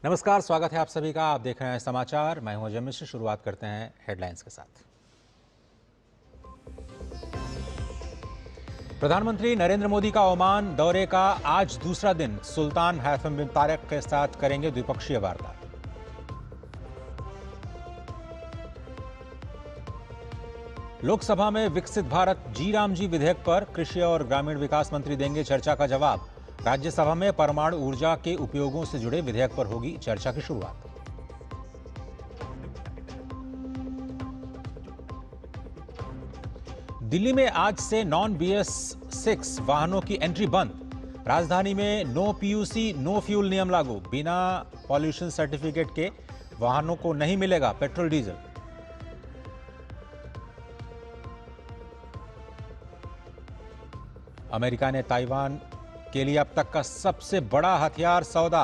नमस्कार, स्वागत है आप सभी का। आप देख रहे हैं समाचार। मैं हूं अजय मिश्र। शुरुआत करते हैं हेडलाइंस के साथ। प्रधानमंत्री नरेंद्र मोदी का ओमान दौरे का आज दूसरा दिन। सुल्तान हैथम बिन तारिक के साथ करेंगे द्विपक्षीय वार्ता। लोकसभा में विकसित भारत जी राम जी विधेयक पर कृषि और ग्रामीण विकास मंत्री देंगे चर्चा का जवाब। राज्यसभा में परमाणु ऊर्जा के उपयोगों से जुड़े विधेयक पर होगी चर्चा की शुरुआत। दिल्ली में आज से नॉन BS6 वाहनों की एंट्री बंद। राजधानी में नो पीयूसी नो फ्यूल नियम लागू। बिना पॉल्यूशन सर्टिफिकेट के वाहनों को नहीं मिलेगा पेट्रोल डीजल। अमेरिका ने ताइवान के लिए अब तक का सबसे बड़ा हथियार सौदा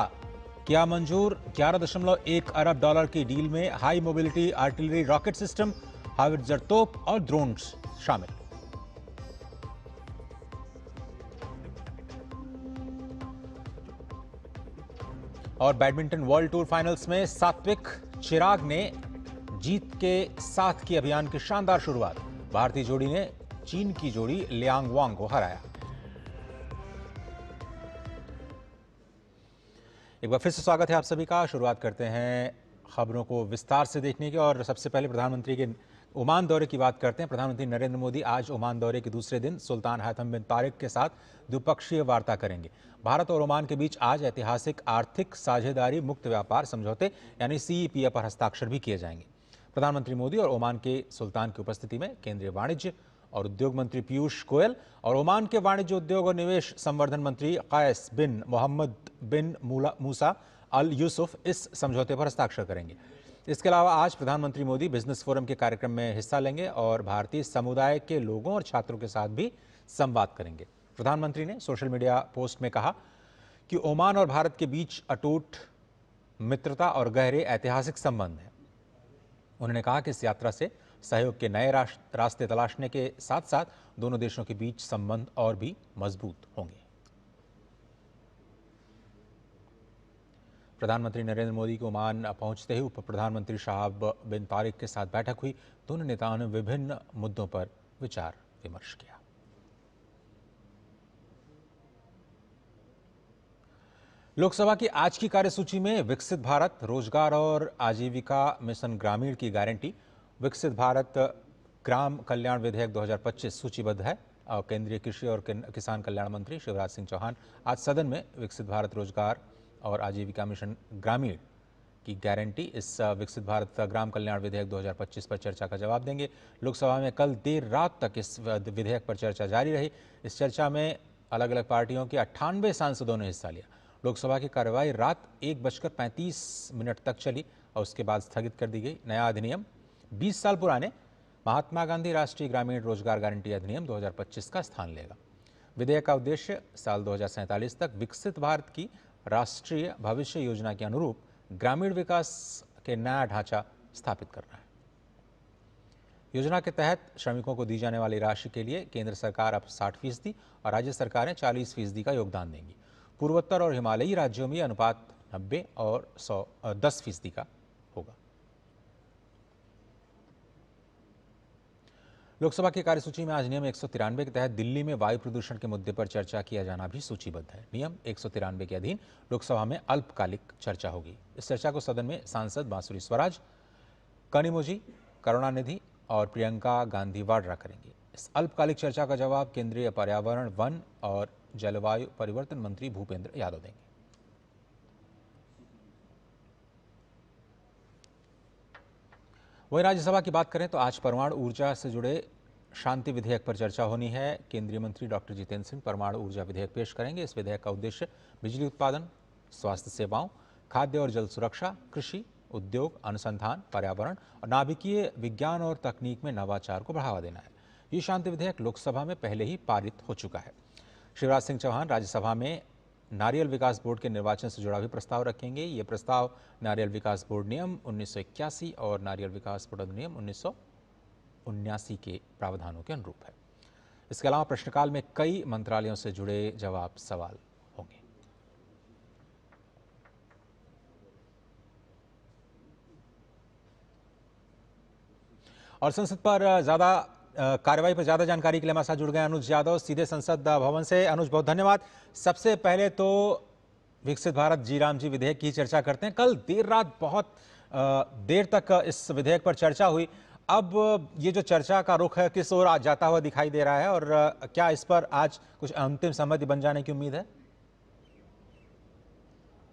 किया मंजूर। 11.1 अरब डॉलर की डील में high mobility artillery rocket system, howitzer तोप और ड्रोन शामिल। और बैडमिंटन वर्ल्ड टूर फाइनल्स में सात्विक चिराग ने जीत के साथ की अभियान की शानदार शुरुआत। भारतीय जोड़ी ने चीन की जोड़ी लियांग वांग को हराया। एक बार फिर से स्वागत है आप सभी का। शुरुआत करते हैं खबरों को विस्तार से देखने की और सबसे पहले प्रधानमंत्री के ओमान दौरे की बात करते हैं। प्रधानमंत्री नरेंद्र मोदी आज ओमान दौरे के दूसरे दिन सुल्तान हैथम बिन तारिक के साथ द्विपक्षीय वार्ता करेंगे। भारत और ओमान के बीच आज ऐतिहासिक आर्थिक साझेदारी मुक्त व्यापार समझौते यानी CEPA पर हस्ताक्षर भी किए जाएंगे। प्रधानमंत्री मोदी और ओमान के सुल्तान की उपस्थिति में केंद्रीय वाणिज्य और उद्योग मंत्री पीयूष गोयल और ओमान के वाणिज्य उद्योग और निवेश संवर्धन मंत्री कैस बिन मोहम्मद बिन मूसा अल यूसुफ इस समझौते पर हस्ताक्षर करेंगे। इसके अलावा आज प्रधानमंत्री मोदी बिजनेस फोरम के कार्यक्रम में हिस्सा लेंगे और भारतीय समुदाय के लोगों और छात्रों के साथ भी संवाद करेंगे। प्रधानमंत्री ने सोशल मीडिया पोस्ट में कहा कि ओमान और भारत के बीच अटूट मित्रता और गहरे ऐतिहासिक संबंध हैं। उन्होंने कहा कि इस यात्रा से सहयोग के नए रास्ते तलाशने के साथ साथ दोनों देशों के बीच संबंध और भी मजबूत होंगे। प्रधानमंत्री नरेंद्र मोदी को ओमान पहुंचते ही उप प्रधानमंत्री शाहब बिन तारिक के साथ बैठक हुई। दोनों नेताओं ने विभिन्न मुद्दों पर विचार विमर्श किया। लोकसभा की आज की कार्यसूची में विकसित भारत रोजगार और आजीविका मिशन ग्रामीण की गारंटी, विकसित भारत ग्राम कल्याण विधेयक 2025 सूचीबद्ध है। और केंद्रीय कृषि और किसान कल्याण मंत्री शिवराज सिंह चौहान आज सदन में विकसित भारत रोजगार और आजीविका मिशन ग्रामीण की गारंटी, इस विकसित भारत ग्राम कल्याण विधेयक 2025 पर चर्चा का जवाब देंगे। लोकसभा में कल देर रात तक इस विधेयक पर चर्चा जारी रही। इस चर्चा में अलग अलग पार्टियों के 98 सांसदों ने हिस्सा लिया। लोकसभा की कार्यवाही रात 1:35 तक चली और उसके बाद स्थगित कर दी गई। नया अधिनियम 20 साल पुराने महात्मा गांधी राष्ट्रीय ग्रामीण रोजगार गारंटी अधिनियम 2025 का स्थान लेगा। विधेयक का उद्देश्य साल 2047 तक विकसित भारत की राष्ट्रीय भविष्य योजना के अनुरूप ग्रामीण विकास के नया ढांचा स्थापित करना है। योजना के तहत श्रमिकों को दी जाने वाली राशि के लिए केंद्र सरकार अब 60% और राज्य सरकारें 40% का योगदान देंगी। पूर्वोत्तर और हिमालयी राज्यों में अनुपात 90 और 10% का होगा। लोकसभा की कार्यसूची में आज नियम 193 के तहत दिल्ली में वायु प्रदूषण के मुद्दे पर चर्चा किया जाना भी सूचीबद्ध है। नियम 193 के अधीन लोकसभा में अल्पकालिक चर्चा होगी। इस चर्चा को सदन में सांसद बांसुरी स्वराज, कनिमोझी, करुणानिधि और प्रियंका गांधी वाड्रा करेंगे। इस अल्पकालिक चर्चा का जवाब केंद्रीय पर्यावरण, वन और जलवायु परिवर्तन मंत्री भूपेंद्र यादव देंगे। वहीं राज्यसभा की बात करें तो आज परमाणु ऊर्जा से जुड़े शांति विधेयक पर चर्चा होनी है। केंद्रीय मंत्री डॉक्टर जितेंद्र सिंह परमाणु ऊर्जा विधेयक पेश करेंगे। इस विधेयक का उद्देश्य बिजली उत्पादन, स्वास्थ्य सेवाओं, खाद्य और जल सुरक्षा, कृषि, उद्योग, अनुसंधान, पर्यावरण और नाभिकीय विज्ञान और तकनीक में नवाचार को बढ़ावा देना है। ये शांति विधेयक लोकसभा में पहले ही पारित हो चुका है। शिवराज सिंह चौहान राज्यसभा में नारियल विकास बोर्ड के निर्वाचन से जुड़ा भी प्रस्ताव रखेंगे। ये प्रस्ताव नारियल विकास बोर्ड नियम 1981 और नारियल विकास बोर्ड अधिनियम 1979 के प्रावधानों के अनुरूप है। इसके अलावा प्रश्नकाल में कई मंत्रालयों से जुड़े जवाब सवाल होंगे। और संसद पर ज्यादा कार्रवाई पर ज्यादा जानकारी के लिए हमारे साथ जुड़ गए अनुज यादव सीधे संसद भवन से। अनुज, बहुत धन्यवाद। सबसे पहले तो विकसित भारत जी राम जी विधेयक की चर्चा करते हैं। कल देर रात बहुत देर तक इस विधेयक पर चर्चा हुई। अब ये जो चर्चा का रुख है किस ओर आज जाता हुआ दिखाई दे रहा है, और क्या इस पर आज कुछ अंतिम सहमति बन जाने की उम्मीद है?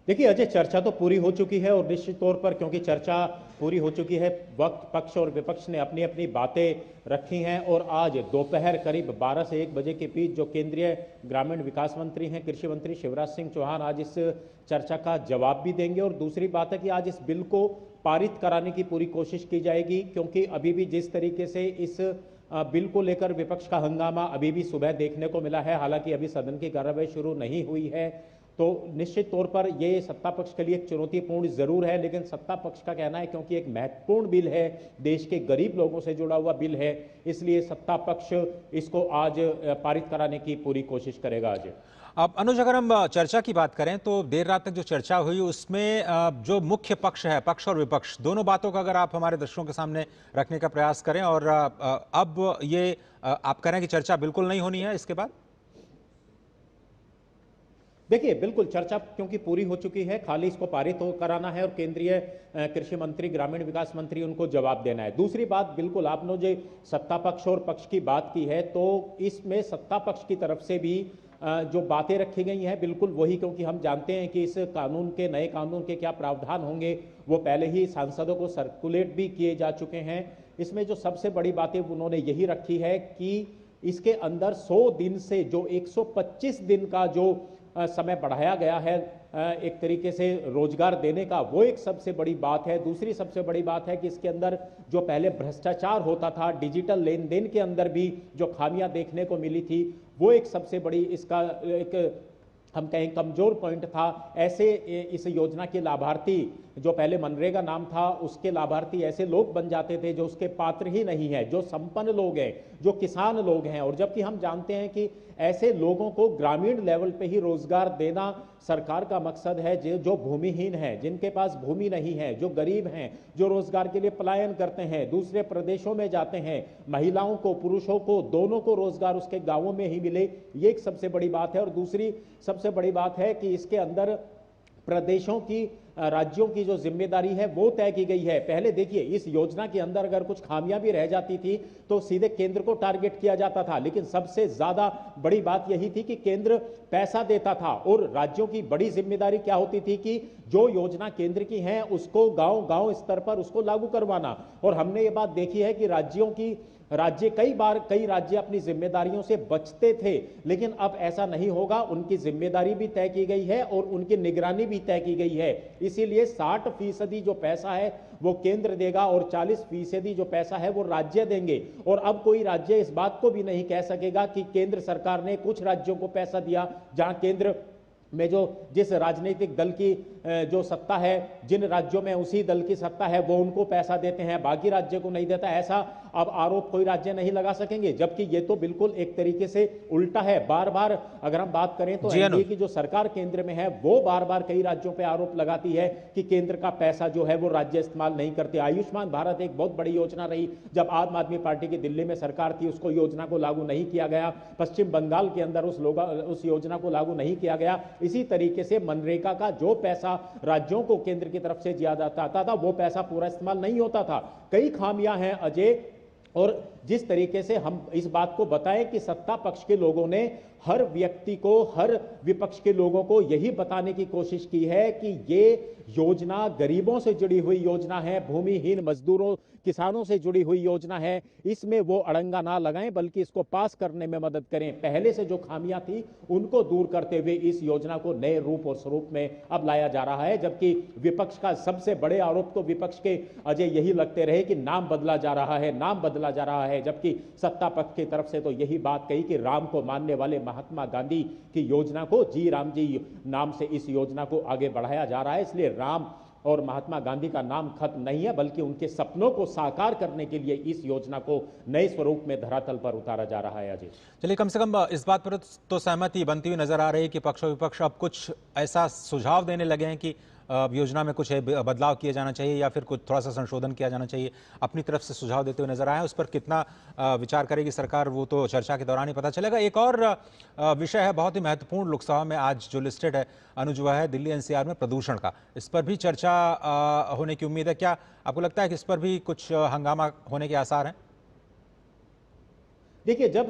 देखिए अजय, चर्चा तो पूरी हो चुकी है और निश्चित तौर पर क्योंकि चर्चा पूरी हो चुकी है, वक्त पक्ष और विपक्ष ने अपनी अपनी बातें रखी हैं और आज दोपहर करीब 12 से 1 बजे के बीच जो केंद्रीय ग्रामीण विकास मंत्री हैं, कृषि मंत्री शिवराज सिंह चौहान आज इस चर्चा का जवाब भी देंगे। और दूसरी बात है कि आज इस बिल को पारित कराने की पूरी कोशिश की जाएगी, क्योंकि अभी भी जिस तरीके से इस बिल को लेकर विपक्ष का हंगामा अभी भी सुबह देखने को मिला है, हालांकि अभी सदन की कार्रवाई शुरू नहीं हुई है, तो निश्चित तौर पर यह सत्ता पक्ष के लिए एक चुनौतीपूर्ण जरूर है। लेकिन सत्ता पक्ष का कहना है क्योंकि एक महत्वपूर्ण बिल है, देश के गरीब लोगों से जुड़ा हुआ बिल है, इसलिए सत्ता पक्ष इसको आज पारित कराने की पूरी कोशिश करेगा। आज अब अनुज, अगर हम चर्चा की बात करें तो देर रात तक जो चर्चा हुई उसमें जो मुख्य पक्ष है, पक्ष और विपक्ष दोनों बातों का अगर आप हमारे दर्शकों के सामने रखने का प्रयास करें, और अब ये आप कह रहे हैं कि चर्चा बिल्कुल नहीं होनी है इसके बाद? देखिए बिल्कुल चर्चा क्योंकि पूरी हो चुकी है, खाली इसको पारित कराना है और केंद्रीय कृषि मंत्री, ग्रामीण विकास मंत्री उनको जवाब देना है। दूसरी बात, बिल्कुल आपने जो सत्ता पक्ष और पक्ष की बात की है, तो इसमें सत्ता पक्ष की तरफ से भी जो बातें रखी गई हैं बिल्कुल वही, क्योंकि हम जानते हैं कि इस कानून के, नए कानून के क्या प्रावधान होंगे वो पहले ही सांसदों को सर्कुलेट भी किए जा चुके हैं। इसमें जो सबसे बड़ी बातें उन्होंने यही रखी है कि इसके अंदर 100 दिन से जो 125 दिन का जो समय बढ़ाया गया है एक तरीके से रोजगार देने का, वो एक सबसे बड़ी बात है। दूसरी सबसे बड़ी बात है कि इसके अंदर जो पहले भ्रष्टाचार होता था, डिजिटल लेन देन के अंदर भी जो खामियां देखने को मिली थी, वो एक सबसे बड़ी इसका एक हम कहें कमजोर पॉइंट था। ऐसे इस योजना के लाभार्थी, जो पहले मनरेगा नाम था, उसके लाभार्थी ऐसे लोग बन जाते थे जो उसके पात्र ही नहीं है, जो संपन्न लोग हैं, जो किसान लोग हैं। और जबकि हम जानते हैं कि ऐसे लोगों को ग्रामीण लेवल पे ही रोजगार देना सरकार का मकसद है। जो भूमिहीन है, जिनके पास भूमि नहीं है, जो गरीब हैं, जो रोजगार के लिए पलायन करते हैं, दूसरे प्रदेशों में जाते हैं, महिलाओं को, पुरुषों को, दोनों को रोजगार उसके गांवों में ही मिले, ये एक सबसे बड़ी बात है। और दूसरी सबसे बड़ी बात है कि इसके अंदर प्रदेशों की, राज्यों की जो जिम्मेदारी है वो तय की गई है। पहले देखिए इस योजना के अंदर अगर कुछ खामियां भी रह जाती थी तो सीधे केंद्र को टारगेट किया जाता था, लेकिन सबसे ज्यादा बड़ी बात यही थी कि केंद्र पैसा देता था और राज्यों की बड़ी जिम्मेदारी क्या होती थी कि जो योजना केंद्र की है उसको गांव गांव स्तर पर उसको लागू करवाना। और हमने ये बात देखी है कि कई राज्य अपनी जिम्मेदारियों से बचते थे, लेकिन अब ऐसा नहीं होगा। उनकी जिम्मेदारी भी तय की गई है और उनकी निगरानी भी तय की गई है। इसीलिए 60% जो पैसा है वो केंद्र देगा और 40% जो पैसा है वो राज्य देंगे। और अब कोई राज्य इस बात को भी नहीं कह सकेगा कि केंद्र सरकार ने कुछ राज्यों को पैसा दिया, जहां केंद्र में जिस राजनीतिक दल की जो सत्ता है, जिन राज्यों में उसी दल की सत्ता है, वो उनको पैसा देते हैं, बाकी राज्य को नहीं देता। ऐसा अब आरोप कोई राज्य नहीं लगा सकेंगे, जबकि ये तो बिल्कुल एक तरीके से उल्टा है। बार बार अगर हम बात करें तो एनडीए की जो सरकार केंद्र में है वो बार बार कई राज्यों पे आरोप लगाती है कि केंद्र का पैसा जो है वो राज्य इस्तेमाल नहीं करते। आयुष्मान भारत एक बहुत बड़ी योजना रही, जब आम आदमी पार्टी की दिल्ली में सरकार थी उसको योजना को लागू नहीं किया गया। पश्चिम बंगाल के अंदर उस योजना को लागू नहीं किया गया। इसी तरीके से मनरेगा का जो पैसा राज्यों को केंद्र की तरफ से दिया जाता था वो पैसा पूरा इस्तेमाल नहीं होता था। कई खामियां हैं अजय, और जिस तरीके से हम इस बात को बताएं कि सत्ता पक्ष के लोगों ने हर व्यक्ति को, हर विपक्ष के लोगों को यही बताने की कोशिश की है कि ये योजना गरीबों से जुड़ी हुई योजना है, भूमिहीन मजदूरों, किसानों से जुड़ी हुई योजना है। इसमें वो अड़ंगा ना लगाएं, बल्कि इसको पास करने में मदद करें। पहले से जो खामियां थी उनको दूर करते हुए इस योजना को नए रूप और स्वरूप में अब लाया जा रहा है। जबकि विपक्ष का सबसे बड़े आरोप तो विपक्ष के अजय यही लगते रहे कि नाम बदला जा रहा है, नाम बदला जा रहा है, जबकि सत्ता पक्ष की तरफ से तो यही बात कही कि राम को मानने वाले महात्मा गांधी की योजना को जी राम जी नाम से इस योजना को आगे बढ़ाया जा रहा है। इसलिए राम और महात्मा गांधी का नाम खत्म नहीं है, बल्कि उनके सपनों को साकार करने के लिए इस योजना को नए स्वरूप में धरातल पर उतारा जा रहा है। अजय, चलिए, कम से कम इस बात पर तो सहमति बनती हुई नजर आ रही है कि पक्ष और विपक्ष अब कुछ ऐसा सुझाव देने लगे हैं कि योजना में कुछ बदलाव किया जाना चाहिए या फिर कुछ थोड़ा सा संशोधन किया जाना चाहिए, अपनी तरफ से सुझाव देते हुए नजर आए हैं। उस पर कितना विचार करेगी सरकार, वो तो चर्चा के दौरान ही पता चलेगा। एक और विषय है बहुत ही महत्वपूर्ण लोकसभा में आज जो लिस्टेड है अनुज, वह है दिल्ली एनसीआर में प्रदूषण का। इस पर भी चर्चा होने की उम्मीद है। क्या आपको लगता है कि इस पर भी कुछ हंगामा होने के आसार हैं? देखिए, जब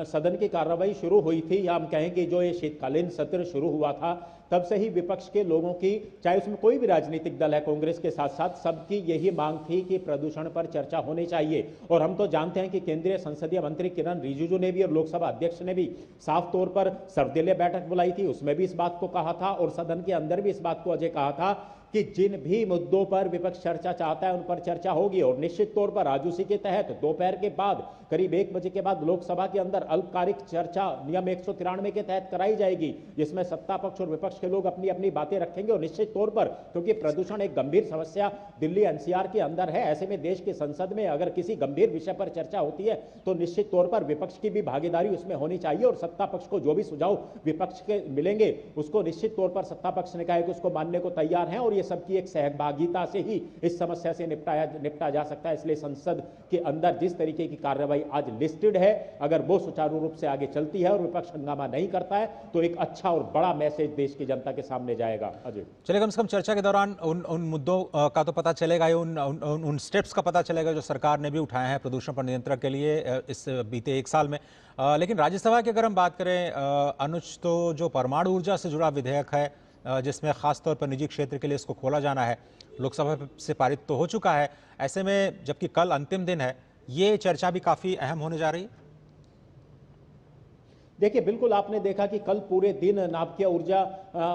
सदन की कार्रवाई शुरू हुई थी, या हम कहें कि जो ये शीतकालीन सत्र शुरू हुआ था, तब से ही विपक्ष के लोगों की, चाहे उसमें कोई भी राजनीतिक दल है, कांग्रेस के साथ साथ, सबकी यही मांग थी कि प्रदूषण पर चर्चा होनी चाहिए। और हम तो जानते हैं कि केंद्रीय संसदीय मंत्री किरण रिजिजू ने भी और लोकसभा अध्यक्ष ने भी साफ तौर पर सर्वदलीय बैठक बुलाई थी, उसमें भी इस बात को कहा था और सदन के अंदर भी इस बात को अजय कहा था कि जिन भी मुद्दों पर विपक्ष चर्चा चाहता है उन पर चर्चा होगी। और निश्चित तौर पर आज उसी के तहत दोपहर के बाद करीब 1 बजे के बाद लोकसभा के अंदर अल्पकालिक चर्चा नियम 193 के तहत कराई जाएगी, जिसमें सत्ता पक्ष और विपक्ष के लोग अपनी अपनी बातें रखेंगे। और निश्चित तौर पर, क्योंकि प्रदूषण एक गंभीर समस्या दिल्ली एनसीआर के अंदर है, ऐसे में देश की संसद में अगर किसी गंभीर विषय पर चर्चा होती है तो निश्चित तौर पर विपक्ष की भी भागीदारी उसमें होनी चाहिए। और सत्ता पक्ष को जो भी सुझाव विपक्ष के मिलेंगे उसको निश्चित तौर पर सत्ता पक्ष ने कहा है कि उसको मानने को तैयार है, और ये सबकी एक सहभागिता से ही इस समस्या से निपटा जा सकता है। इसलिए संसद के अंदर जिस तरीके की कार्रवाई आज लिस्टेड है, अगर वो सुचारू रूप से आगे चलती है और विपक्ष हंगामा नहीं करता है तो एक अच्छा और बड़ा मैसेज देश की जनता के सामने जाएगा। अजय, चलिए, कम से कम चर्चा के दौरान उन मुद्दों का तो पता चलेगा, उन स्टेप्स का पता चलेगा जो सरकार ने भी उठाए हैं प्रदूषण पर नियंत्रण के लिए इस बीते 1 साल में। लेकिन राज्यसभा की अगर हम बात करें अनुज, तो जो परमाणु ऊर्जा से जुड़ा विधेयक है जिसमें खासतौर पर निजी क्षेत्र के लिए इसको खोला जाना है, लोकसभा से पारित तो हो चुका है। ऐसे में जबकि कल अंतिम दिन है, ये चर्चा भी काफी अहम होने जा रही है। देखिए, बिल्कुल आपने देखा कि कल पूरे दिन नाभिकीय ऊर्जा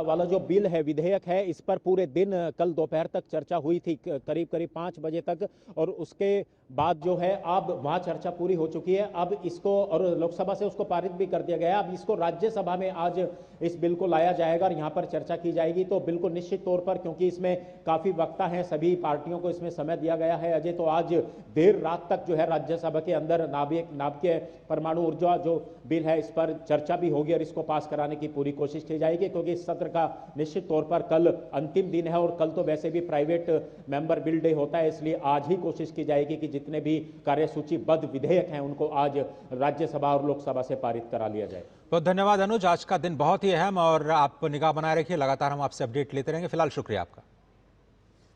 वाला जो बिल है, विधेयक है, इस पर पूरे दिन कल दोपहर तक चर्चा हुई थी, करीब करीब 5 बजे तक। और उसके बाद जो है अब वहाँ चर्चा पूरी हो चुकी है। अब इसको, और लोकसभा से उसको पारित भी कर दिया गया है, अब इसको राज्यसभा में आज इस बिल को लाया जाएगा और यहाँ पर चर्चा की जाएगी। तो बिल्कुल निश्चित तौर पर, क्योंकि इसमें काफ़ी वक्ता हैं, सभी पार्टियों को इसमें समय दिया गया है अजय, तो आज देर रात तक जो है राज्यसभा के अंदर नाभिकीय परमाणु ऊर्जा जो बिल है इस पर चर्चा भी होगी और इसको पास कराने की पूरी कोशिश की जाएगी। क्योंकि इस सत्र का निश्चित तौर पर कल अंतिम दिन है और कल तो वैसे भी प्राइवेट मेंबर बिल डे होता है, इसलिए आज ही कोशिश की जाएगी कि जितने भी कार्यसूचीबद्ध विधेयक हैं उनको आज राज्यसभा और लोकसभा से पारित करा लिया जाए। बहुत धन्यवाद अनुज, आज का दिन बहुत ही अहम और आप निगाह बनाए रखिए, लगातार हम आपसे अपडेट लेते रहेंगे। फिलहाल शुक्रिया आपका।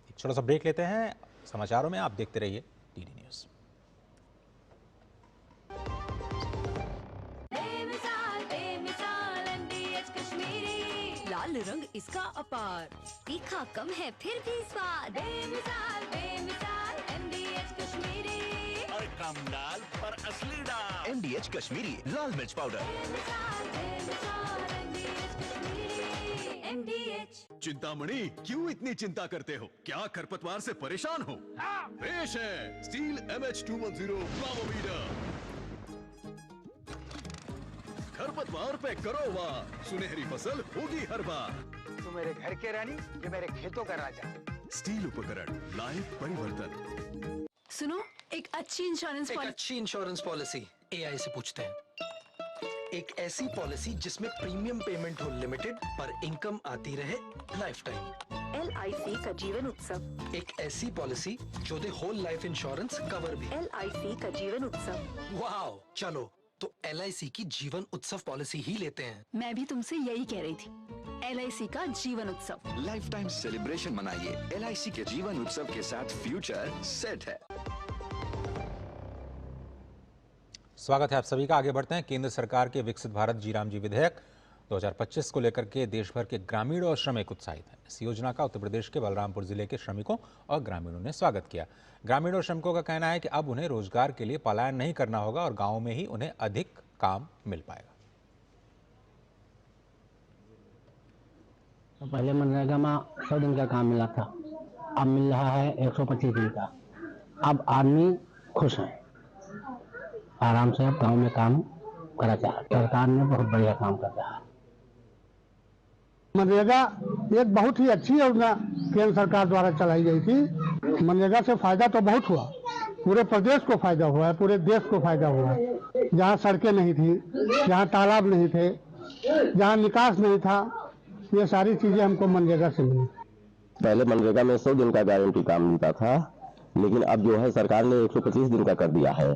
एक छोटा सा ब्रेक लेते हैं, समाचारों में आप देखते रहिए डीडी न्यूज। लाल रंग इसका अपार, तीखा कम है फिर भी स्वाद। बेमिसाल बेमिसाल MDH कश्मीरी, और कम डाल पर असली डाल। MDH कश्मीरी लाल मिर्च पाउडर। बेमिसाल बेमिसाल MDH कश्मीरी, MDH। चिंतामणि, क्यों इतनी चिंता करते हो? क्या खरपतवार से परेशान हो? पेश है स्टील MH210 फ्लावोमीटर। खरपतवार पे करो वार, सुनहरी फसल होगी हर बार। तू मेरे घर के रानी, ये मेरे खेतों का राजा। स्टील उपकरण लाए परिवर्तन। सुनो, एक अच्छी इंश्योरेंस पॉलिसी AI से पूछते हैं। एक ऐसी पॉलिसी जिसमें प्रीमियम पेमेंट हो लिमिटेड पर इनकम आती रहे लाइफ टाइम। LIC का जीवन उत्सव। एक ऐसी पॉलिसी जो दे होल लाइफ इंश्योरेंस कवर भी। LIC का जीवन उत्सव। वाओ, चलो तो LIC की जीवन उत्सव पॉलिसी ही लेते हैं। मैं भी तुमसे यही कह रही थी, LIC का जीवन उत्सव। लाइफ टाइम सेलिब्रेशन मनाइए LIC के जीवन उत्सव के साथ, फ्यूचर सेट है। स्वागत है आप सभी का। आगे बढ़ते हैं। केंद्र सरकार के विकसित भारत जी राम जी विधेयक 2025 को लेकर के देश भर के ग्रामीण और श्रमिक उत्साहित हैं। इस योजना का उत्तर प्रदेश के बलरामपुर जिले के श्रमिकों और ग्रामीणों ने स्वागत किया। ग्रामीण और श्रमिकों का कहना है कि अब उन्हें रोजगार के लिए पलायन नहीं करना होगा और गांव में ही उन्हें अधिक काम मिल पाएगा। तो पहले मनरेगा में 100 दिन का काम मिला था, अब मिल रहा है 125 दिन का। अब आदमी खुश हैं, आराम से अब गाँव में काम करा जा रहा है। सरकार ने बहुत बढ़िया काम कर रहा है। मनरेगा एक बहुत ही अच्छी योजना केंद्र सरकार द्वारा चलाई गई थी। मनरेगा से फायदा तो बहुत हुआ, पूरे प्रदेश को फायदा हुआ है, पूरे देश को फायदा हुआ है। जहाँ सड़कें नहीं थी, जहाँ तालाब नहीं थे, जहाँ निकास नहीं था, ये सारी चीजें हमको मनरेगा से मिली। पहले मनरेगा में 100 दिन का गारंटी काम मिलता था, लेकिन अब जो है सरकार ने 125 दिन का कर दिया है।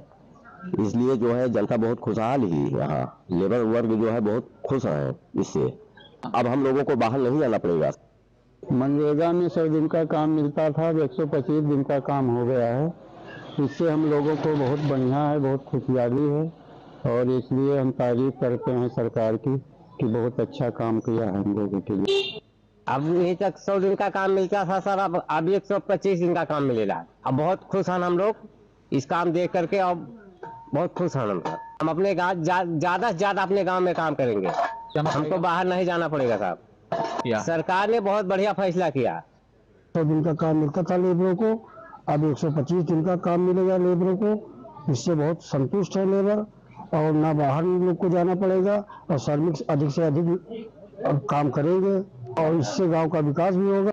इसलिए जो है जनता बहुत खुशहाल ही, यहाँ लेबर वर्ग जो है बहुत खुश है इससे। अब हम लोगों को बाहर नहीं जाना पड़ेगा। मनरेगा में 100 दिन का काम मिलता था, अब 125 दिन का काम हो गया है। इससे हम लोगों को बहुत बढ़िया है, बहुत खुशहाली है, और इसलिए हम तारीफ करते हैं सरकार की कि बहुत अच्छा काम किया है हम लोगों के लिए। अब यही तक 100 दिन का काम मिलता था सर, अब 125 दिन का काम मिलेगा। अब बहुत खुश हैं हम लोग इस काम देख करके, अब बहुत खुश हैं हम अपने गाँव ज्यादा से ज्यादा अपने गांव में काम करेंगे, हमको बाहर नहीं जाना पड़ेगा साहब। सरकार ने बहुत बढ़िया फैसला किया। 100 दिन का काम मिलता था लेबरों को, अब 125 दिन का काम मिलेगा लेबरों को। इससे बहुत संतुष्ट है लेबर, और ना बाहर लोग को जाना पड़ेगा, और श्रमिक अधिक से अधिक काम करेंगे, और इससे गांव का विकास भी होगा।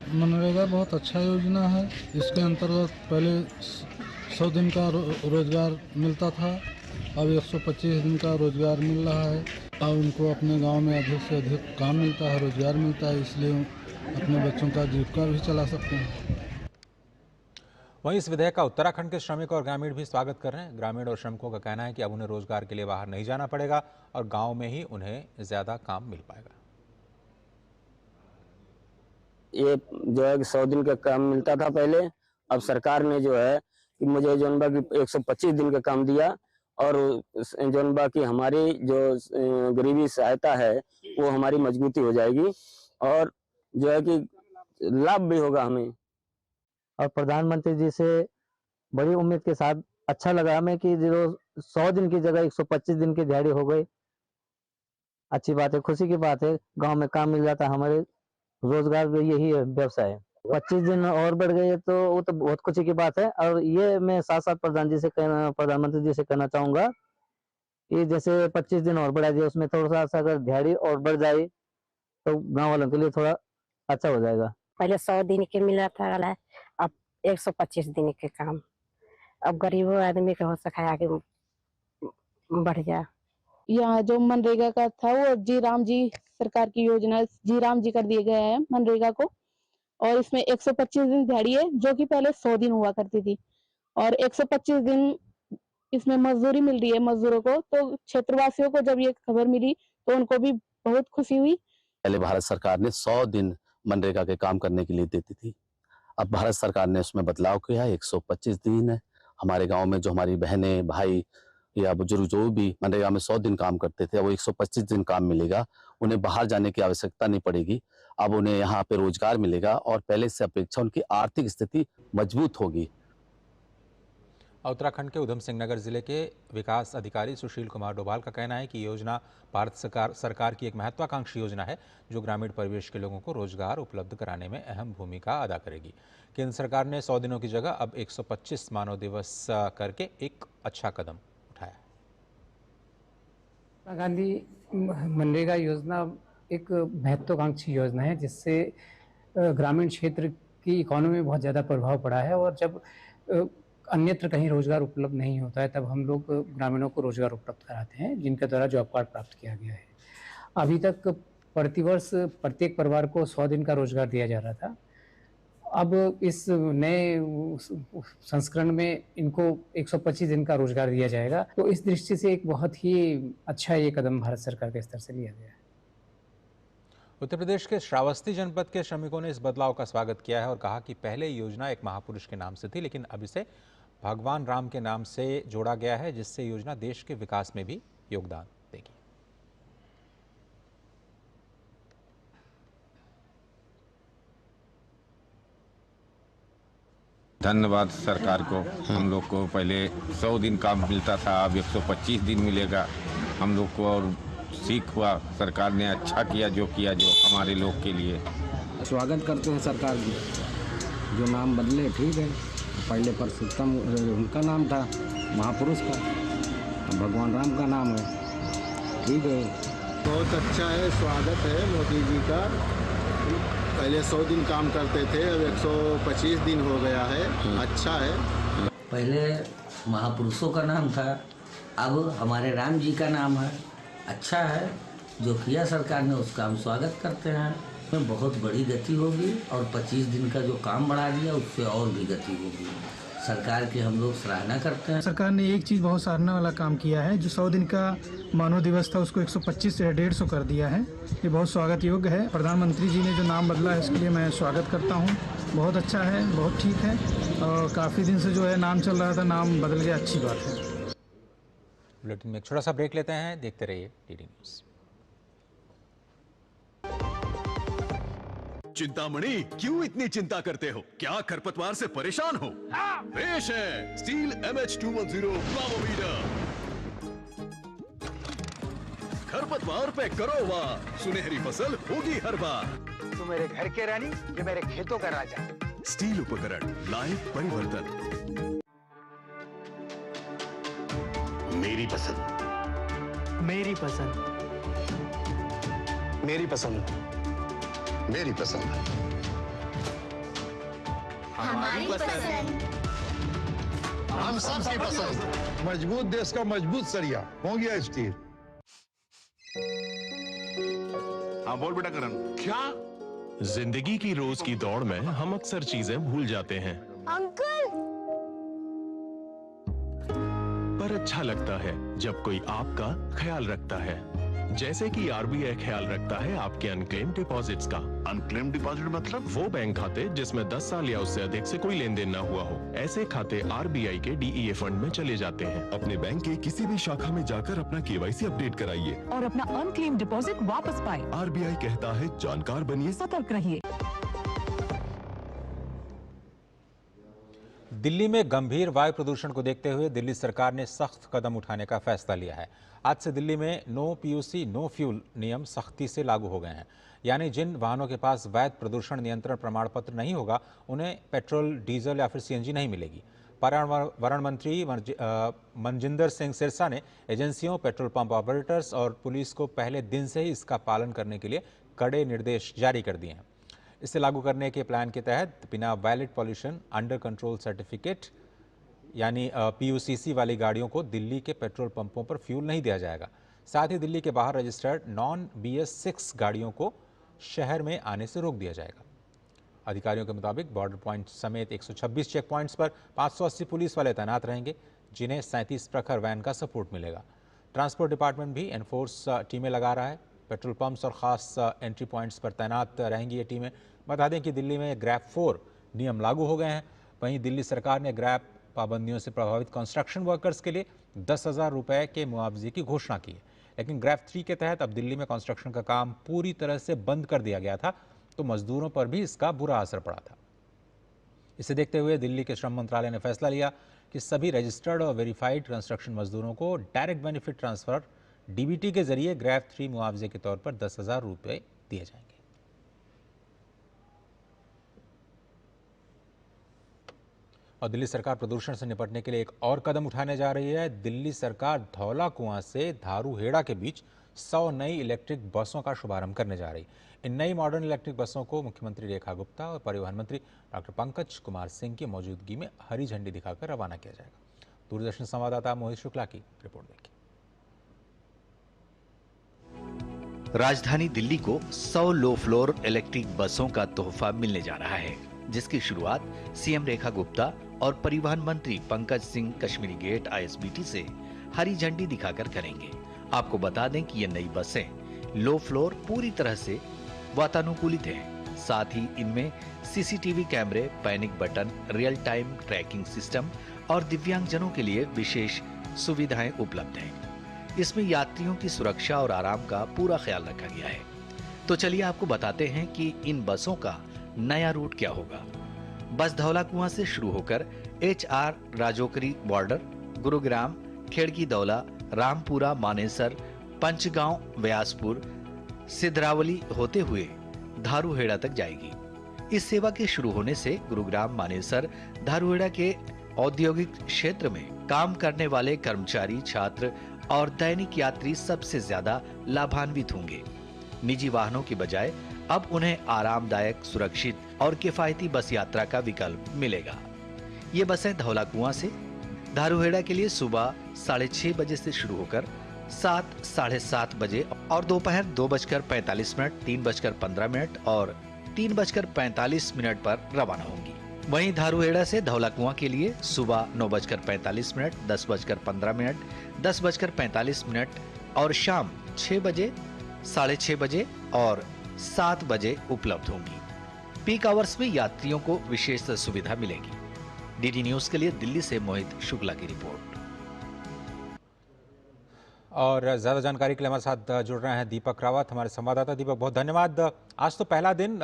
मनरेगा बहुत अच्छा योजना है। इसके अंतर्गत पहले 100 दिन का रोजगार मिलता था, अब 125 दिन का रोजगार मिल रहा है। अब उनको अपने गांव में अधिक से अधिक काम मिलता है, रोजगार मिलता है, इसलिए अपने बच्चों का जीविका भी चला सकते हैं। वहीं इस विधेयक का उत्तराखंड के श्रमिक और ग्रामीण भी स्वागत कर रहे हैं। ग्रामीण और श्रमिकों का कहना है कि अब उन्हें रोजगार के लिए बाहर नहीं जाना पड़ेगा और गांव में ही उन्हें ज्यादा काम मिल पाएगा। ये जो है 100 दिन का काम मिलता था पहले, अब सरकार ने जो है कि मुझे जोनबा की 125 दिन का काम दिया, और जोनबा की हमारी जो गरीबी सहायता है वो हमारी मजबूती हो जाएगी, और जो है कि लाभ भी होगा हमें। और प्रधानमंत्री जी से बड़ी उम्मीद के साथ अच्छा लगा हमें कि जो 100 दिन की जगह 125 दिन की दिहाड़ी हो गई। अच्छी बात है, खुशी की बात है, गांव में काम मिल जाता है, हमारे रोजगार भी यही है, व्यवसाय है। 25 दिन और बढ़ गए तो वो तो बहुत खुशी की बात है। और ये मैं साथ साथ प्रधानमंत्री जी से कहना चाहूंगा कि जैसे 25 दिन और बढ़ा दिए, उसमें थोड़ा सा अगर दिहाड़ी और बढ़ जाए तो गाँव वालों के लिए थोड़ा अच्छा हो जाएगा। पहले 100 दिन के मिला था, अब 125 दिन के काम। अब गरीबों आदमी का हो सका आगे बढ़ जा। यहाँ जो मनरेगा का था वो जी राम जी सरकार की योजना, जी राम जी कर दिए गया है मनरेगा को, और इसमें 125 दिन दिहाड़ी है जो कि पहले 100 दिन हुआ करती थी, और 125 दिन इसमें मजदूरी मिल रही है मजदूरों को। तो क्षेत्रवासियों को जब ये खबर मिली तो उनको भी बहुत खुशी हुई। पहले भारत सरकार ने 100 दिन मनरेगा के काम करने के लिए देती थी, अब भारत सरकार ने उसमें बदलाव किया है, 125 दिन है। हमारे गांव में जो हमारी बहनें भाई या बुजुर्ग जो भी मनरेगा में 100 दिन काम करते थे, वो 125 दिन काम मिलेगा। उन्हें बाहर जाने की आवश्यकता नहीं पड़ेगी, अब उन्हें यहाँ पे रोजगार मिलेगा, और पहले से अपेक्षा उनकी आर्थिक स्थिति मजबूत होगी। उत्तराखंड के उधम सिंह नगर जिले के विकास अधिकारी सुशील कुमार डोभाल का कहना है कि योजना भारत सरकार की एक महत्वाकांक्षी योजना है जो ग्रामीण परिवेश के लोगों को रोजगार उपलब्ध कराने में अहम भूमिका अदा करेगी। केंद्र सरकार ने 100 दिनों की जगह अब 125 मानव दिवस करके एक अच्छा कदम उठाया। महात्मा गांधी मनरेगा योजना एक महत्वाकांक्षी योजना है जिससे ग्रामीण क्षेत्र की इकोनॉमी में बहुत ज़्यादा प्रभाव पड़ा है, और जब अन्यत्र कहीं रोजगार उपलब्ध नहीं होता है तब हम लोग ग्रामीणों को रोजगार उपलब्ध कराते हैं, जिनके द्वारा जॉब कार्ड प्राप्त किया गया है। अभी तक प्रतिवर्ष प्रत्येक परिवार को 100 दिन का रोजगार दिया जा रहा था। अब इस नए संस्करण में इनको 125 दिन का रोजगार दिया जाएगा, तो इस दृष्टि से एक बहुत ही अच्छा ये कदम भारत सरकार के स्तर से लिया गया है। उत्तर प्रदेश के श्रावस्ती जनपद के श्रमिकों ने इस बदलाव का स्वागत किया है और कहा कि पहले योजना एक महापुरुष के नाम से थी, लेकिन अब इसे भगवान राम के नाम से जोड़ा गया है, जिससे योजना देश के विकास में भी योगदान देगी। धन्यवाद सरकार को। हम लोग को पहले 100 दिन काम मिलता था, अब 125 दिन मिलेगा हम लोग को, और सीख हुआ। सरकार ने अच्छा किया जो हमारे लोग के लिए। स्वागत करते हैं सरकार की, जो नाम बदले ठीक है। पहले परसोत्तम उनका नाम था महापुरुष का, भगवान राम का नाम है, ठीक है। बहुत अच्छा है, स्वागत है मोदी जी का। पहले 100 दिन काम करते थे, अब 125 दिन हो गया है, अच्छा है। पहले महापुरुषों का नाम था, अब हमारे राम जी का नाम है, अच्छा है। जो किया सरकार ने उसका हम स्वागत करते हैं। में बहुत बड़ी गति होगी और 25 दिन का जो काम बढ़ा दिया उससे और भी गति होगी। सरकार की हम लोग सराहना करते हैं। सरकार ने एक चीज़ बहुत सराहना वाला काम किया है, जो 100 दिन का मानव दिवस था उसको 125 से 150 कर दिया है। ये बहुत स्वागत योग्य है। प्रधानमंत्री जी ने जो नाम बदला है उसके लिए मैं स्वागत करता हूँ। बहुत अच्छा है, बहुत ठीक है और काफ़ी दिन से जो है नाम चल रहा था, नाम बदल गया, अच्छी बात है। बुलेटिन में एक छोटा सा ब्रेक लेते हैं, देखते रहिए डीडी न्यूज़। चिंतामणि, क्यों इतनी चिंता करते हो? क्या खरपतवार से परेशान हो? पेश है स्टील MH210 प्लामोमीटर। खरपतवार पे करो वार, सुनहरी फसल होगी हर बार। तू मेरे घर के रानी, ये मेरे खेतों का राजा। स्टील उपकरण लाए परिवर्तन। मेरी पसंद, मेरी पसंद, मेरी पसंद, मेरी पसंद, हमारी पसंद, हम सबकी पसंद। मजबूत देश का मजबूत सरिया हो गया स्टील। हाँ बोल बेटा करण। क्या? जिंदगी की रोज की दौड़ में हम अक्सर चीजें भूल जाते हैं। अंकल, पर अच्छा लगता है जब कोई आपका ख्याल रखता है, जैसे कि RBI ख्याल रखता है आपके अनक्लेम डिपॉजिट्स का। अनक्लेम डिपॉजिट मतलब? वो बैंक खाते जिसमें 10 साल या उससे अधिक से कोई लेन देन न हुआ हो। ऐसे खाते RBI के DEA फंड में चले जाते हैं। अपने बैंक के किसी भी शाखा में जाकर अपना KYC अपडेट कराइए और अपना अनक्लेम डिपॉजिट वापस पाए। RBI कहता है जानकार बनिए, सतर्क रहिए। दिल्ली में गंभीर वायु प्रदूषण को देखते हुए दिल्ली सरकार ने सख्त कदम उठाने का फैसला लिया है। आज से दिल्ली में नो PUC नो फ्यूल नियम सख्ती से लागू हो गए हैं। यानी जिन वाहनों के पास वैध प्रदूषण नियंत्रण प्रमाण पत्र नहीं होगा उन्हें पेट्रोल, डीजल या फिर CNG नहीं मिलेगी। पर्यावरण मंत्री मनजिंदर सिंह सिरसा ने एजेंसियों, पेट्रोल पंप ऑपरेटर्स और पुलिस को पहले दिन से ही इसका पालन करने के लिए कड़े निर्देश जारी कर दिए हैं। इसे लागू करने के प्लान के तहत बिना valid pollution under control certificate यानी PUCC वाली गाड़ियों को दिल्ली के पेट्रोल पंपों पर फ्यूल नहीं दिया जाएगा। साथ ही दिल्ली के बाहर रजिस्टर्ड नॉन BS6 गाड़ियों को शहर में आने से रोक दिया जाएगा। अधिकारियों के मुताबिक बॉर्डर पॉइंट समेत 126 चेक पॉइंट्स पर 580 पुलिस वाले तैनात रहेंगे, जिन्हें 37 प्रखर वैन का सपोर्ट मिलेगा। ट्रांसपोर्ट डिपार्टमेंट भी एनफोर्स टीमें लगा रहा है। पेट्रोल पंप्स और ख़ास एंट्री पॉइंट्स पर तैनात रहेंगी ये टीमें। बता दें कि दिल्ली में ग्रैप 4 नियम लागू हो गए हैं। वहीं दिल्ली सरकार ने ग्रैप पाबंदियों से प्रभावित कंस्ट्रक्शन वर्कर्स के लिए 10,000 रुपए के मुआवजे की घोषणा की है। लेकिन ग्रैप 3 के तहत अब दिल्ली में कंस्ट्रक्शन का काम पूरी तरह से बंद कर दिया गया था, तो मजदूरों पर भी इसका बुरा असर पड़ा था। इसे देखते हुए दिल्ली के श्रम मंत्रालय ने फैसला लिया कि सभी रजिस्टर्ड और वेरीफाइड कंस्ट्रक्शन मजदूरों को डायरेक्ट बेनिफिट ट्रांसफर DBT के जरिए ग्रैप 3 मुआवजे के तौर पर 10,000 रुपये दिए जाएंगे। और दिल्ली सरकार प्रदूषण से निपटने के लिए एक और कदम उठाने जा रही है। दिल्ली सरकार धौला कुआं से धारूहेड़ा के बीच 100 नई इलेक्ट्रिक बसों का शुभारंभ करने जा रही। इन नई मॉडर्न इलेक्ट्रिक बसों को मुख्यमंत्री रेखा गुप्ता और परिवहन मंत्री डॉक्टर पंकज कुमार सिंह की मौजूदगी में हरी झंडी दिखाकर रवाना किया जाएगा। दूरदर्शन संवाददाता मोहित शुक्ला की रिपोर्ट देखिए। राजधानी दिल्ली को 100 लो फ्लोर इलेक्ट्रिक बसों का तोहफा मिलने जा रहा है, जिसकी शुरुआत CM रेखा गुप्ता और परिवहन मंत्री पंकज सिंह कश्मीरी गेट ISBT से हरी झंडी दिखाकर करेंगे। आपको बता दें कि ये नई बसें लो फ्लोर पूरी तरह से वातानुकूलित हैं। साथ ही इनमें CCTV कैमरे, panic button, real time tracking system और दिव्यांगजनों के लिए विशेष सुविधाएं उपलब्ध हैं। इसमें यात्रियों की सुरक्षा और आराम का पूरा ख्याल रखा गया है। तो चलिए आपको बताते हैं कि इन बसों का नया रूट क्या होगा। बस धौला कुआं से शुरू होकर HR राजौकरी बॉर्डर, गुरुग्राम, खेड़की दौला, रामपुरा, मानेसर, पंचगांव, व्यासपुर, सिद्धरावली होते हुए धारूहेड़ा तक जाएगी। इस सेवा के शुरू होने से गुरुग्राम, मानेसर, धारूहेड़ा के औद्योगिक क्षेत्र में काम करने वाले कर्मचारी, छात्र और दैनिक यात्री सबसे ज्यादा लाभान्वित होंगे। निजी वाहनों की बजाय अब उन्हें आरामदायक, सुरक्षित और किफायती बस यात्रा का विकल्प मिलेगा। ये बसें धौला कुआं से धारूहेड़ा के लिए सुबह 6:30 बजे से शुरू होकर 7, साढ़े 7 बजे और दोपहर 2:45, 3:15 और 3:45 पर रवाना होंगी। वहीं धारूहेड़ा से धौला कुआं के लिए सुबह 9:45, 10:15, 10:45 और शाम 6 बजे, 6:30 बजे और 7 बजे उपलब्ध होंगी। पीक आवर्स में यात्रियों को विशेष सुविधा मिलेगी। डीडी न्यूज के लिए दिल्ली से मोहित शुक्ला की रिपोर्ट। और ज़्यादा जानकारी के लिए हमारे साथ जुड़ रहे हैं दीपक रावत, हमारे संवाददाता। दीपक, बहुत धन्यवाद। आज तो पहला दिन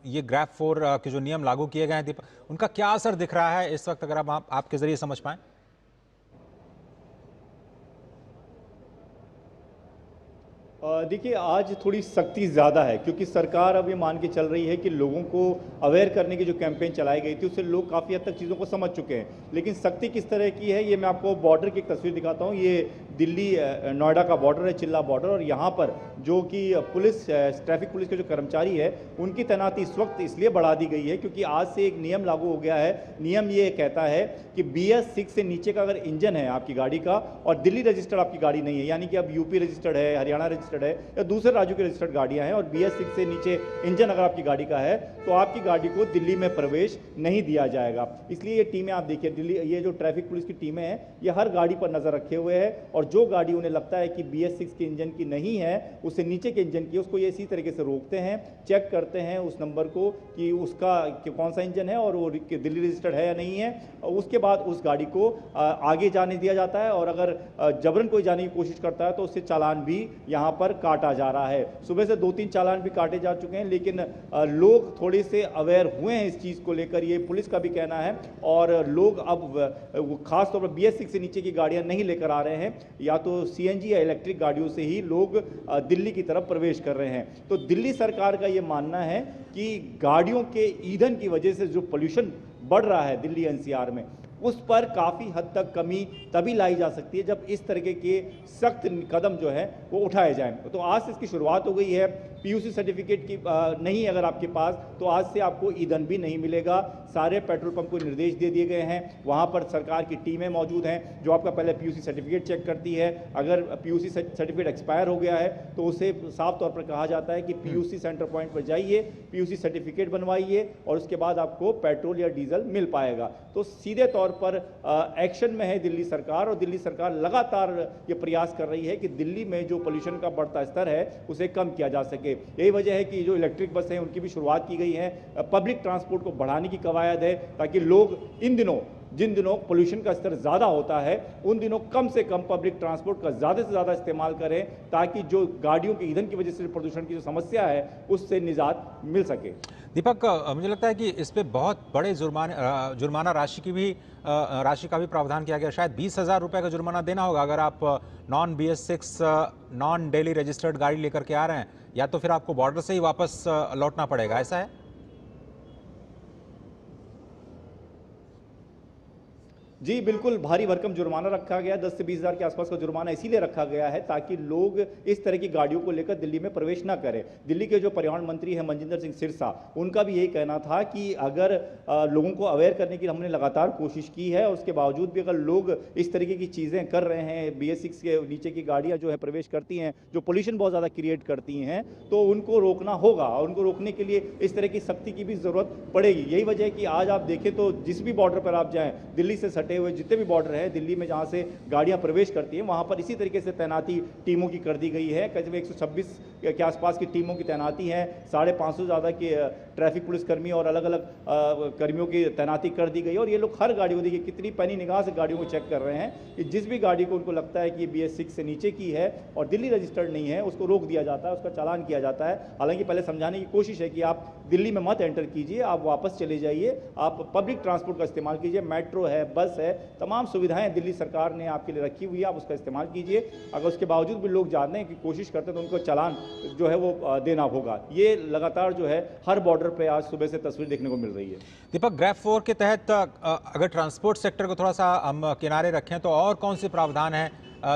ये ग्रैब 4 के जो नियम लागू किए गए हैं दीपक, उनका क्या असर दिख रहा है इस वक्त, अगर आप आपके जरिए समझ पाएं? देखिए, आज थोड़ी सख्ती ज़्यादा है क्योंकि सरकार अब ये मान के चल रही है कि लोगों को अवेयर करने की जो कैंपेन चलाई गई थी उससे लोग काफ़ी हद तक चीज़ों को समझ चुके हैं। लेकिन सख्ती किस तरह की है ये मैं आपको बॉर्डर की एक तस्वीर दिखाता हूँ। ये दिल्ली नोएडा का बॉर्डर है, चिल्ला बॉर्डर, और यहाँ पर जो कि पुलिस, ट्रैफिक पुलिस के जो कर्मचारी है उनकी तैनाती इस वक्त इसलिए बढ़ा दी गई है क्योंकि आज से एक नियम लागू हो गया है। नियम ये कहता है कि BS6 से नीचे का अगर इंजन है आपकी गाड़ी का और दिल्ली रजिस्टर्ड आपकी गाड़ी नहीं है, यानी कि अब यूपी रजिस्टर्ड है, हरियाणा रजिस्टर्ड है या दूसरे राज्यों की रजिस्टर्ड गाड़ियां हैं और BS6 से नीचे इंजन अगर आपकी गाड़ी का है तो आपकी गाड़ी को दिल्ली में प्रवेश नहीं दिया जाएगा। इसलिए ये टीमें आप देखिए, दिल्ली ये जो ट्रैफिक पुलिस की टीमें हैं ये हर गाड़ी पर नजर रखे हुए हैं और जो गाड़ी उन्हें लगता है कि BS6 के इंजन की नहीं है, उससे नीचे के इंजन की, उसको ये इसी तरीके से रोकते हैं, चेक करते हैं उस नंबर को कि उसका कौन सा इंजन है और वो दिल्ली रजिस्टर्ड है या नहीं है। उसके बाद उस गाड़ी को आगे जाने दिया जाता है और अगर जबरन कोई जाने की कोशिश करता है तो उससे चालान भी यहाँ पर काटा जा रहा है। सुबह से 2-3 चालान भी काटे जा चुके हैं, लेकिन लोग थोड़े से अवेयर हुए हैं इस चीज़ को लेकर, ये पुलिस का भी कहना है। और लोग अब खास तौर पर BS6 से नीचे की गाड़ियां नहीं लेकर आ रहे हैं, या तो CNG या इलेक्ट्रिक गाड़ियों से ही लोग दिल्ली की तरफ प्रवेश कर रहे हैं। तो दिल्ली सरकार का ये मानना है कि गाड़ियों के ईंधन की वजह से जो पोल्यूशन बढ़ रहा है दिल्ली NCR में, उस पर काफ़ी हद तक कमी तभी लाई जा सकती है जब इस तरीके के सख्त कदम जो है वो उठाए जाएं। तो आज से इसकी शुरुआत हो गई है। PUC सर्टिफिकेट की नहीं अगर आपके पास, तो आज से आपको ईंधन भी नहीं मिलेगा। सारे पेट्रोल पंप को निर्देश दे दिए गए हैं, वहाँ पर सरकार की टीमें मौजूद हैं जो आपका पहले PUC सर्टिफिकेट चेक करती है। अगर PUC सर्टिफिकेट एक्सपायर हो गया है तो उसे साफ तौर पर कहा जाता है कि PUC सेंटर पॉइंट पर जाइए, PUC सर्टिफिकेट बनवाइए और उसके बाद आपको पेट्रोल या डीजल मिल पाएगा। तो सीधे तौर पर एक्शन में है दिल्ली सरकार, और दिल्ली सरकार लगातार ये प्रयास कर रही है कि दिल्ली में जो पोल्यूशन का बढ़ता स्तर है उसे कम किया जा सके। यही वजह है कि जो इलेक्ट्रिक बस हैं उनकी भी शुरुआत की गई है। पब्लिक ट्रांसपोर्ट को बढ़ाने की कवायद है ताकि लोग इन दिनों, जिन दिनों पोल्यूशन का स्तर ज़्यादा होता है उन दिनों कम से कम पब्लिक ट्रांसपोर्ट का ज़्यादा से ज़्यादा इस्तेमाल करें ताकि जो गाड़ियों के ईंधन की वजह से प्रदूषण की जो समस्या है उससे निजात मिल सके। दीपक, मुझे लगता है कि इस पे बहुत बड़े जुर्माना राशि का भी प्रावधान किया गया। शायद 20,000 रुपये का जुर्माना देना होगा अगर आप non BS6 non daily registered गाड़ी लेकर के आ रहे हैं, या तो फिर आपको बॉर्डर से ही वापस लौटना पड़ेगा, ऐसा है? जी बिल्कुल, भारी भरकम जुर्माना रखा गया। 10 से 20,000 के आसपास का जुर्माना इसीलिए रखा गया है ताकि लोग इस तरह की गाड़ियों को लेकर दिल्ली में प्रवेश ना करें। दिल्ली के जो पर्यावरण मंत्री हैं मनजिंदर सिंह सिरसा, उनका भी यही कहना था कि अगर लोगों को अवेयर करने की हमने लगातार कोशिश की है, उसके बावजूद भी अगर लोग इस तरीके की चीज़ें कर रहे हैं, BS6 के नीचे की गाड़ियाँ जो है प्रवेश करती हैं, जो पोल्यूशन बहुत ज़्यादा क्रिएट करती हैं, तो उनको रोकना होगा और उनको रोकने के लिए इस तरह की सख्ती की भी ज़रूरत पड़ेगी। यही वजह है कि आज आप देखें तो जिस भी बॉर्डर पर आप जाएँ, दिल्ली से सटे हुए जितने भी बॉर्डर है दिल्ली में जहां से गाड़ियां प्रवेश करती हैं, वहां पर इसी तरीके से तैनाती टीमों की कर दी गई है। करीब 126 के आसपास की टीमों की तैनाती है। 550 ज़्यादा के ट्रैफिक पुलिस कर्मी और अलग अलग कर्मियों की तैनाती कर दी गई है। और ये लोग हर गाड़ी को देखिए कितनी पैनी निगाह से गाड़ियों को चेक कर रहे हैं कि जिस भी गाड़ी को उनको लगता है कि BS6 से नीचे की है और दिल्ली रजिस्टर्ड नहीं है, उसको रोक दिया जाता है, उसका चालान किया जाता है। हालांकि पहले समझाने की कोशिश है कि आप दिल्ली में मत एंटर कीजिए, आप वापस चले जाइए, आप पब्लिक ट्रांसपोर्ट का इस्तेमाल कीजिए, मेट्रो है, बस है, तमाम सुविधाएं दिल्ली सरकार ने आपके लिए रखी हुई है, आप उसका इस्तेमाल कीजिए। अगर उसके बावजूद भी लोग जानने की कोशिश करते हैं तो उनको चालान जो है वो देना होगा। ये लगातार जो है हर बॉर्डर पे आज सुबह से तस्वीर देखने को मिल रही है। दीपक, ग्रैब 4 के तहत अगर ट्रांसपोर्ट सेक्टर को थोड़ा सा हम किनारे रखें तो और कौन से प्रावधान हैं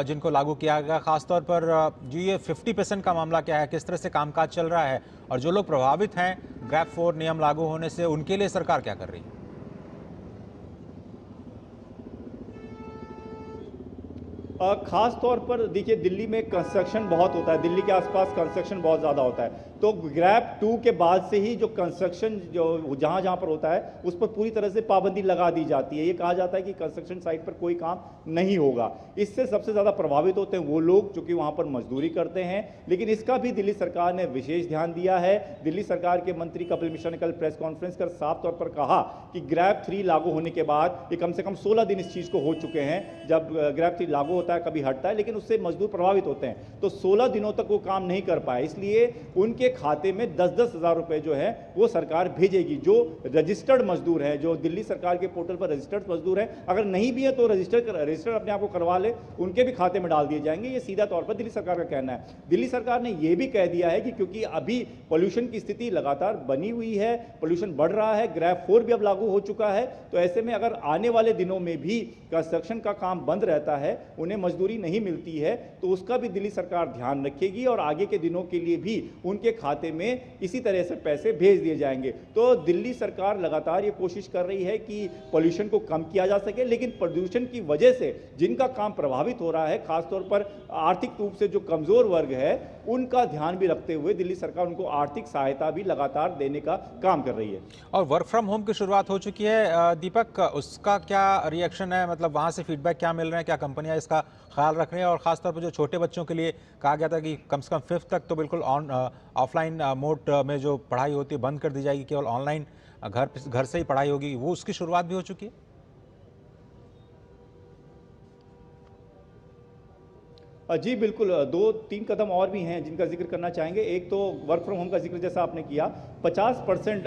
जिनको लागू किया गया? खासतौर पर जो ये 50% का मामला क्या है, किस तरह से कामकाज चल रहा है, और जो लोग प्रभावित हैं ग्रैब 4 नियम लागू होने से उनके लिए सरकार क्या कर रही है? खास तौर पर देखिए दिल्ली में कंस्ट्रक्शन बहुत होता है, दिल्ली के आसपास कंस्ट्रक्शन बहुत ज़्यादा होता है, तो ग्रैब 2 के बाद से ही जो कंस्ट्रक्शन जो जहाँ जहाँ पर होता है उस पर पूरी तरह से पाबंदी लगा दी जाती है। ये कहा जाता है कि कंस्ट्रक्शन साइट पर कोई काम नहीं होगा। इससे सबसे ज़्यादा प्रभावित होते हैं वो लोग जो कि वहाँ पर मजदूरी करते हैं, लेकिन इसका भी दिल्ली सरकार ने विशेष ध्यान दिया है। दिल्ली सरकार के मंत्री कपिल मिश्रा ने कल प्रेस कॉन्फ्रेंस कर साफ तौर पर कहा कि ग्रैब 3 लागू होने के बाद ये कम से कम 16 दिन इस चीज़ को हो चुके हैं। जब ग्रैब 3 लागू होता है, कभी हटता है, लेकिन उससे मजदूर प्रभावित होते हैं, तो 16 दिनों तक वो काम नहीं कर पाए, इसलिए उनके खाते में 10-10 हज़ार रुपए जो है वो सरकार भेजेगी। जो रजिस्टर्ड मजदूर है, जो दिल्ली सरकार के पोर्टल पर रजिस्टर्ड मजदूर है, अगर नहीं भी है तो रजिस्टर अपने आप को करवा ले, उनके भी खाते में डाल दिए जाएंगे। ये सीधा तौर पर दिल्ली सरकार का कहना है। दिल्ली सरकार ने यह भी कह दिया है कि क्योंकि अभी पोल्यूशन की स्थिति लगातार बनी हुई है, पोल्यूशन बढ़ रहा है, ग्रैब 4 भी अब लागू हो चुका है, तो ऐसे में अगर आने वाले दिनों में भी कंस्ट्रक्शन का काम बंद रहता है, उन्हें मजदूरी नहीं मिलती है, तो उसका भी दिल्ली सरकार ध्यान रखेगी और आगे के दिनों के लिए भी उनके खाते में इसी तरह से पैसे भेज दिए जाएंगे। तो दिल्ली सरकार लगातार ये कोशिश कर रही है कि पोल्यूशन को कम किया जा सके, लेकिन प्रदूषण की वजह से जिनका काम प्रभावित हो रहा है, खासतौर पर आर्थिक रूप से जो कमजोर वर्ग है, उनका ध्यान भी रखते हुए दिल्ली सरकार उनको आर्थिक सहायता भी लगातार देने का काम कर रही है। और वर्क फ्रॉम होम की शुरुआत हो चुकी है दीपक, उसका क्या रिएक्शन है? मतलब वहाँ से फीडबैक क्या मिल रहे हैं? क्या कंपनियां इसका ख्याल रख रही हैं? और खासतौर पर जो छोटे बच्चों के लिए कहा गया था कि कम से कम 5th तक तो बिल्कुल ऑफलाइन मोड में जो पढ़ाई होती है बंद कर दी जाएगी, केवल ऑनलाइन घर से ही पढ़ाई होगी, वो उसकी शुरुआत भी हो चुकी है? जी बिल्कुल, 2-3 कदम और भी हैं जिनका जिक्र करना चाहेंगे। एक तो वर्क फ्रॉम होम का जिक्र जैसा आपने किया, 50%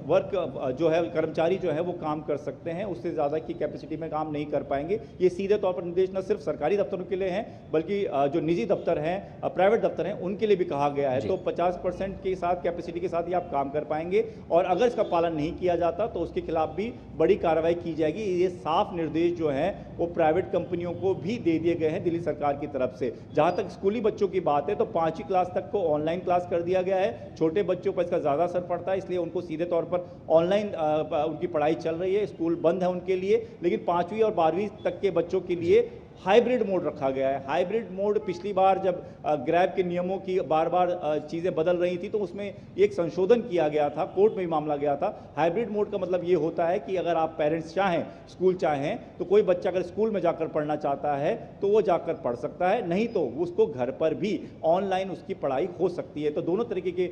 वर्क जो है कर्मचारी जो है वो काम कर सकते हैं, उससे ज़्यादा की कैपेसिटी में काम नहीं कर पाएंगे। ये सीधे तौर पर निर्देश न सिर्फ सरकारी दफ्तरों के लिए हैं, बल्कि जो निजी दफ्तर हैं, प्राइवेट दफ्तर हैं, उनके लिए भी कहा गया है। तो 50% के साथ कैपेसिटी के साथ ही आप काम कर पाएंगे, और अगर इसका पालन नहीं किया जाता तो उसके खिलाफ भी बड़ी कार्रवाई की जाएगी। ये साफ निर्देश जो हैं वो प्राइवेट कंपनियों को भी दे दिए गए हैं दिल्ली सरकार की तरफ से। जहां तक स्कूली बच्चों की बात है तो 5वीं क्लास तक को ऑनलाइन क्लास कर दिया गया है। छोटे बच्चों पर इसका ज़्यादा असर पड़ता है, इसलिए उनको सीधे तौर पर ऑनलाइन उनकी पढ़ाई चल रही है, स्कूल बंद है उनके लिए। लेकिन 5वीं और 12वीं तक के बच्चों के लिए हाइब्रिड मोड रखा गया है। हाइब्रिड मोड पिछली बार जब ग्रैब के नियमों की बार बार चीज़ें बदल रही थी तो उसमें एक संशोधन किया गया था, कोर्ट में भी मामला गया था। हाइब्रिड मोड का मतलब ये होता है कि अगर आप पेरेंट्स चाहें, स्कूल चाहें, तो कोई बच्चा अगर स्कूल में जाकर पढ़ना चाहता है तो वो जाकर पढ़ सकता है, नहीं तो उसको घर पर भी ऑनलाइन उसकी पढ़ाई हो सकती है। तो दोनों तरीके के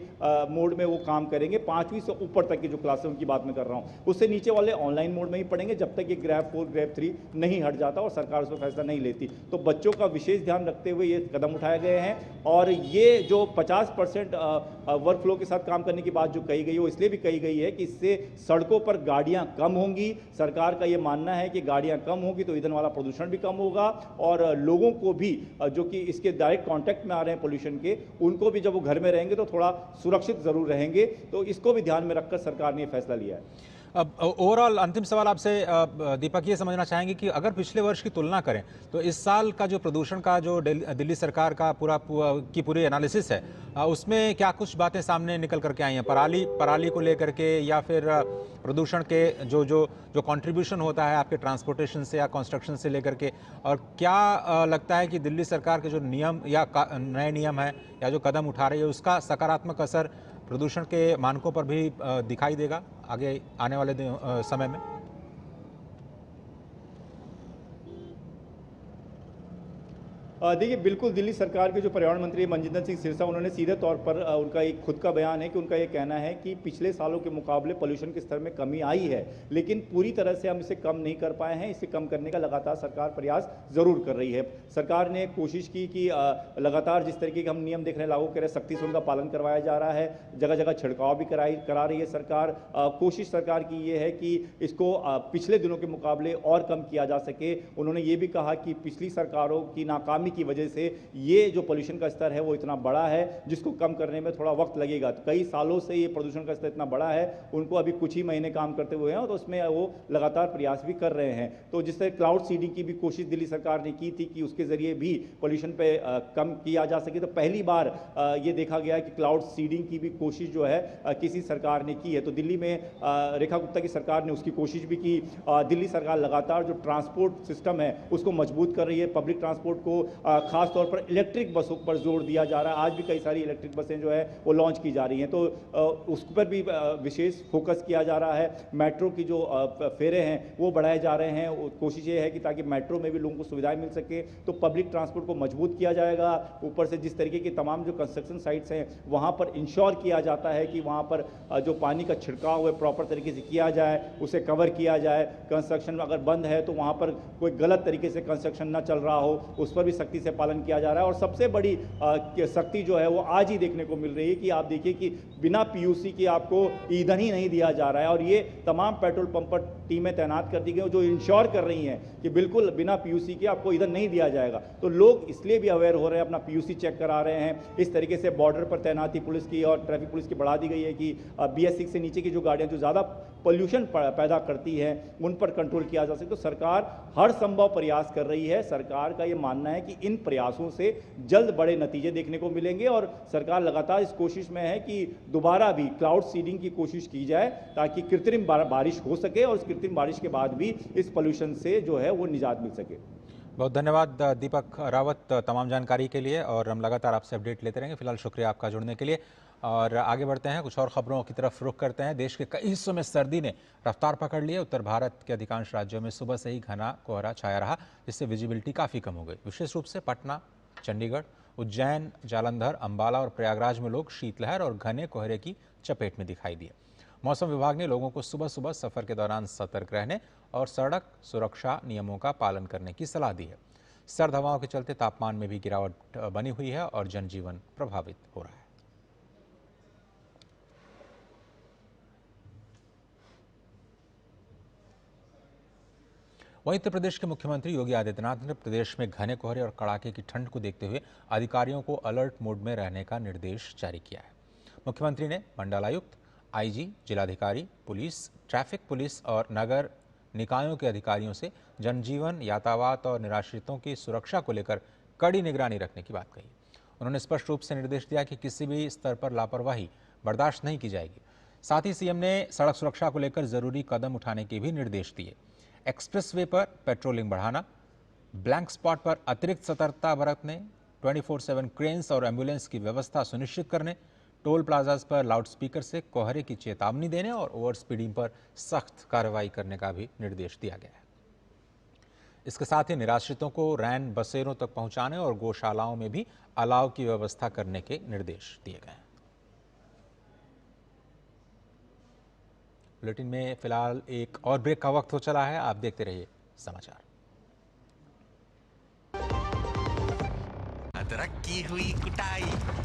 मोड में वो काम करेंगे। 5वीं से ऊपर तक की जो क्लासें उनकी बात मैं कर रहा हूँ, उससे नीचे वाले ऑनलाइन मोड में ही पढ़ेंगे जब तक ये ग्रैब 4 ग्रैब 3 नहीं हट जाता और सरकार उस पर फैसला नहीं लेती। तो बच्चों का विशेष ध्यान रखते हुए ये कदम उठाए गए हैं। और ये जो 50% वर्क फ्लो के साथ काम करने की बात जो कही गई है वो इसलिए भी कही गई है कि इससे सड़कों पर गाड़ियां कम होंगी। सरकार का ये मानना है कि गाड़ियां कम होंगी तो ईंधन वाला प्रदूषण भी कम होगा, और लोगों को भी जो कि इसके डायरेक्ट कांटेक्ट में आ रहे हैं पोल्यूशन के, उनको भी जब वो घर में रहेंगे तो थोड़ा सुरक्षित जरूर रहेंगे। तो इसको भी ध्यान में रखकर सरकार ने ये फैसला लिया है। अब ओवरऑल अंतिम सवाल आपसे दीपक ये समझना चाहेंगे कि अगर पिछले वर्ष की तुलना करें तो इस साल का जो प्रदूषण का जो दिल्ली सरकार का पूरी एनालिसिस है, उसमें क्या कुछ बातें सामने निकल करके आई हैं? पराली को लेकर के, या फिर प्रदूषण के जो कंट्रीब्यूशन होता है आपके ट्रांसपोर्टेशन से या कंस्ट्रक्शन से लेकर के, और क्या लगता है कि दिल्ली सरकार के जो नियम या नए नियम है या जो कदम उठा रही है उसका सकारात्मक असर प्रदूषण के मानकों पर भी दिखाई देगा आगे आने वाले समय में? देखिए बिल्कुल, दिल्ली सरकार के जो पर्यावरण मंत्री मनजिंदर सिंह सिरसा, उन्होंने सीधे तौर पर उनका एक खुद का बयान है कि उनका ये कहना है कि पिछले सालों के मुकाबले पोल्यूशन के स्तर में कमी आई है, लेकिन पूरी तरह से हम इसे कम नहीं कर पाए हैं। इसे कम करने का लगातार सरकार प्रयास जरूर कर रही है। सरकार ने कोशिश की कि लगातार जिस तरीके के हम नियम देख रहे हैं लागू कर रहे हैं, सख्ती से उनका पालन करवाया जा रहा है। जगह जगह छिड़काव भी करा रही है सरकार। कोशिश सरकार की ये है कि इसको पिछले दिनों के मुकाबले और कम किया जा सके। उन्होंने ये भी कहा कि पिछली सरकारों की नाकामी की वजह से ये जो पोल्यूशन का स्तर है वो इतना बड़ा है, जिसको कम करने में थोड़ा वक्त लगेगा। तो कई सालों से ये प्रदूषण का स्तर इतना बड़ा है, उनको अभी कुछ ही महीने काम करते हुए हैं और उसमें वो लगातार प्रयास भी कर रहे हैं। तो जिस तरह क्लाउड सीडिंग की भी कोशिश दिल्ली सरकार ने की थी कि उसके जरिए भी पोल्यूशन पे कम किया जा सके, तो पहली बार ये देखा गया है कि क्लाउड सीडिंग की भी कोशिश जो है किसी सरकार ने की है। तो दिल्ली में रेखा गुप्ता की सरकार ने उसकी कोशिश भी की। दिल्ली सरकार लगातार जो ट्रांसपोर्ट सिस्टम है उसको मजबूत कर रही है। पब्लिक ट्रांसपोर्ट को खास तौर पर इलेक्ट्रिक बसों पर जोर दिया जा रहा है। आज भी कई सारी इलेक्ट्रिक बसें जो है वो लॉन्च की जा रही हैं, तो उस पर भी विशेष फोकस किया जा रहा है। मेट्रो की जो फेरे हैं वो बढ़ाए जा रहे हैं। कोशिश ये है कि ताकि मेट्रो में भी लोगों को सुविधाएं मिल सके, तो पब्लिक ट्रांसपोर्ट को मजबूत किया जाएगा। ऊपर से जिस तरीके की तमाम जो कंस्ट्रक्शन साइट्स हैं वहाँ पर इंश्योर किया जाता है कि वहाँ पर जो पानी का छिड़काव है प्रॉपर तरीके से किया जाए, उसे कवर किया जाए। कंस्ट्रक्शन अगर बंद है तो वहाँ पर कोई गलत तरीके से कंस्ट्रक्शन ना चल रहा हो, उस पर भी सख्ती से पालन किया जा रहा है। और सबसे बड़ी सख्ती जो है वो आज ही देखने को मिल रही है कि आप देखिए कि बिना पीयूसी के आपको ईंधन ही नहीं दिया जा रहा है। और ये तमाम पेट्रोल पंप पर टीमें तैनात कर दी गई जो इंश्योर कर रही हैं कि बिल्कुल बिना पीयूसी के आपको ईंधन नहीं दिया जाएगा। तो लोग इसलिए भी अवेयर हो रहे हैं, अपना पीयूसी चेक करा रहे हैं। इस तरीके से बॉर्डर पर तैनाती पुलिस की और ट्रैफिक पुलिस की बढ़ा दी गई है कि BS6 से नीचे की जो गाड़ियां जो ज़्यादा पोल्यूशन पैदा करती हैं उन पर कंट्रोल किया जा सके। तो सरकार हर संभव प्रयास कर रही है। सरकार का ये मानना है कि इन प्रयासों से जल्द बड़े नतीजे देखने को मिलेंगे और सरकार लगातार इस कोशिश में है कि दोबारा भी क्लाउड सीडिंग की कोशिश की जाए ताकि कृत्रिम बारिश हो सके और उस कृत्रिम बारिश के बाद भी इस पोल्यूशन से जो है वो निजात मिल सके। बहुत धन्यवाद दीपक रावत तमाम जानकारी के लिए, और हम लगातार आपसे अपडेट लेते रहेंगे। फिलहाल शुक्रिया आपका जुड़ने के लिए, और आगे बढ़ते हैं, कुछ और खबरों की तरफ रुख करते हैं। देश के कई हिस्सों में सर्दी ने रफ्तार पकड़ ली है। उत्तर भारत के अधिकांश राज्यों में सुबह से ही घना कोहरा छाया रहा, जिससे विजिबिलिटी काफ़ी कम हो गई। विशेष रूप से पटना, चंडीगढ़, उज्जैन, जालंधर, अंबाला और प्रयागराज में लोग शीतलहर और घने कोहरे की चपेट में दिखाई दिए। मौसम विभाग ने लोगों को सुबह सुबह सफर के दौरान सतर्क रहने और सड़क सुरक्षा नियमों का पालन करने की सलाह दी है। सर्द हवाओं के चलते तापमान में भी गिरावट बनी हुई है और जनजीवन प्रभावित हो रहा है। वहीं उत्तर प्रदेश के मुख्यमंत्री योगी आदित्यनाथ ने प्रदेश में घने कोहरे और कड़ाके की ठंड को देखते हुए अधिकारियों को अलर्ट मोड में रहने का निर्देश जारी किया है। मुख्यमंत्री ने मंडलायुक्त, IG, जिलाधिकारी, पुलिस, ट्रैफिक पुलिस और नगर निकायों के अधिकारियों से जनजीवन, यातायात और निराश्रितों की सुरक्षा को लेकर कड़ी निगरानी रखने की बात कही। उन्होंने स्पष्ट रूप से निर्देश दिया कि किसी भी स्तर पर लापरवाही बर्दाश्त नहीं की जाएगी। साथ ही सीएम ने सड़क सुरक्षा को लेकर जरूरी कदम उठाने के भी निर्देश दिए। एक्सप्रेसवे पर पेट्रोलिंग बढ़ाना, ब्लैंक स्पॉट पर अतिरिक्त सतर्कता बरतने, 24/7 क्रेन्स और एम्बुलेंस की व्यवस्था सुनिश्चित करने, टोल प्लाजाज पर लाउडस्पीकर से कोहरे की चेतावनी देने और ओवर स्पीडिंग पर सख्त कार्रवाई करने का भी निर्देश दिया गया है। इसके साथ ही निराश्रितों को रैन बसेरों तक पहुंचाने और गौशालाओं में भी अलाव की व्यवस्था करने के निर्देश दिए गए हैं। बुलेटिन में फिलहाल एक और ब्रेक का वक्त हो चला है, आप देखते रहिए समाचार। अदरक की हुई कुटाई,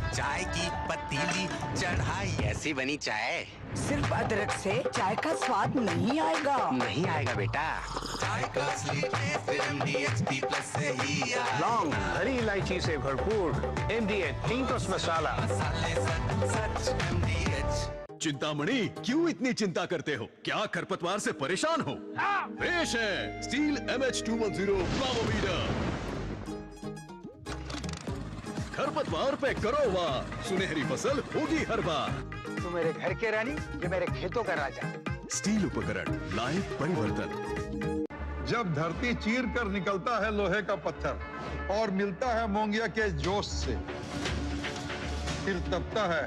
चाय की पतीली चढ़ाई, ऐसी बनी चाय। सिर्फ अदरक से चाय का स्वाद नहीं आएगा। नहीं आएगा बेटा, चाय का असली टेस्ट MDHT+ से ही आएगा। लौंग, हरी इलायची से भरपूर MDH थिंकर्स मसाला। मसाले सच MDH। चिंतामणि, क्यों इतनी चिंता करते हो? क्या खरपतवार से परेशान हो? पेश है स्टील MH210 फ्लावोवीडर। खरपतवार पे करो वार, सुनहरी फसल होगी हर बार। तू मेरे घर के रानी, ये मेरे खेतों का राजा। स्टील उपकरण लाए परिवर्तन। जब धरती चीर कर निकलता है लोहे का पत्थर और मिलता है मोंगिया के जोश से, फिर तपता है,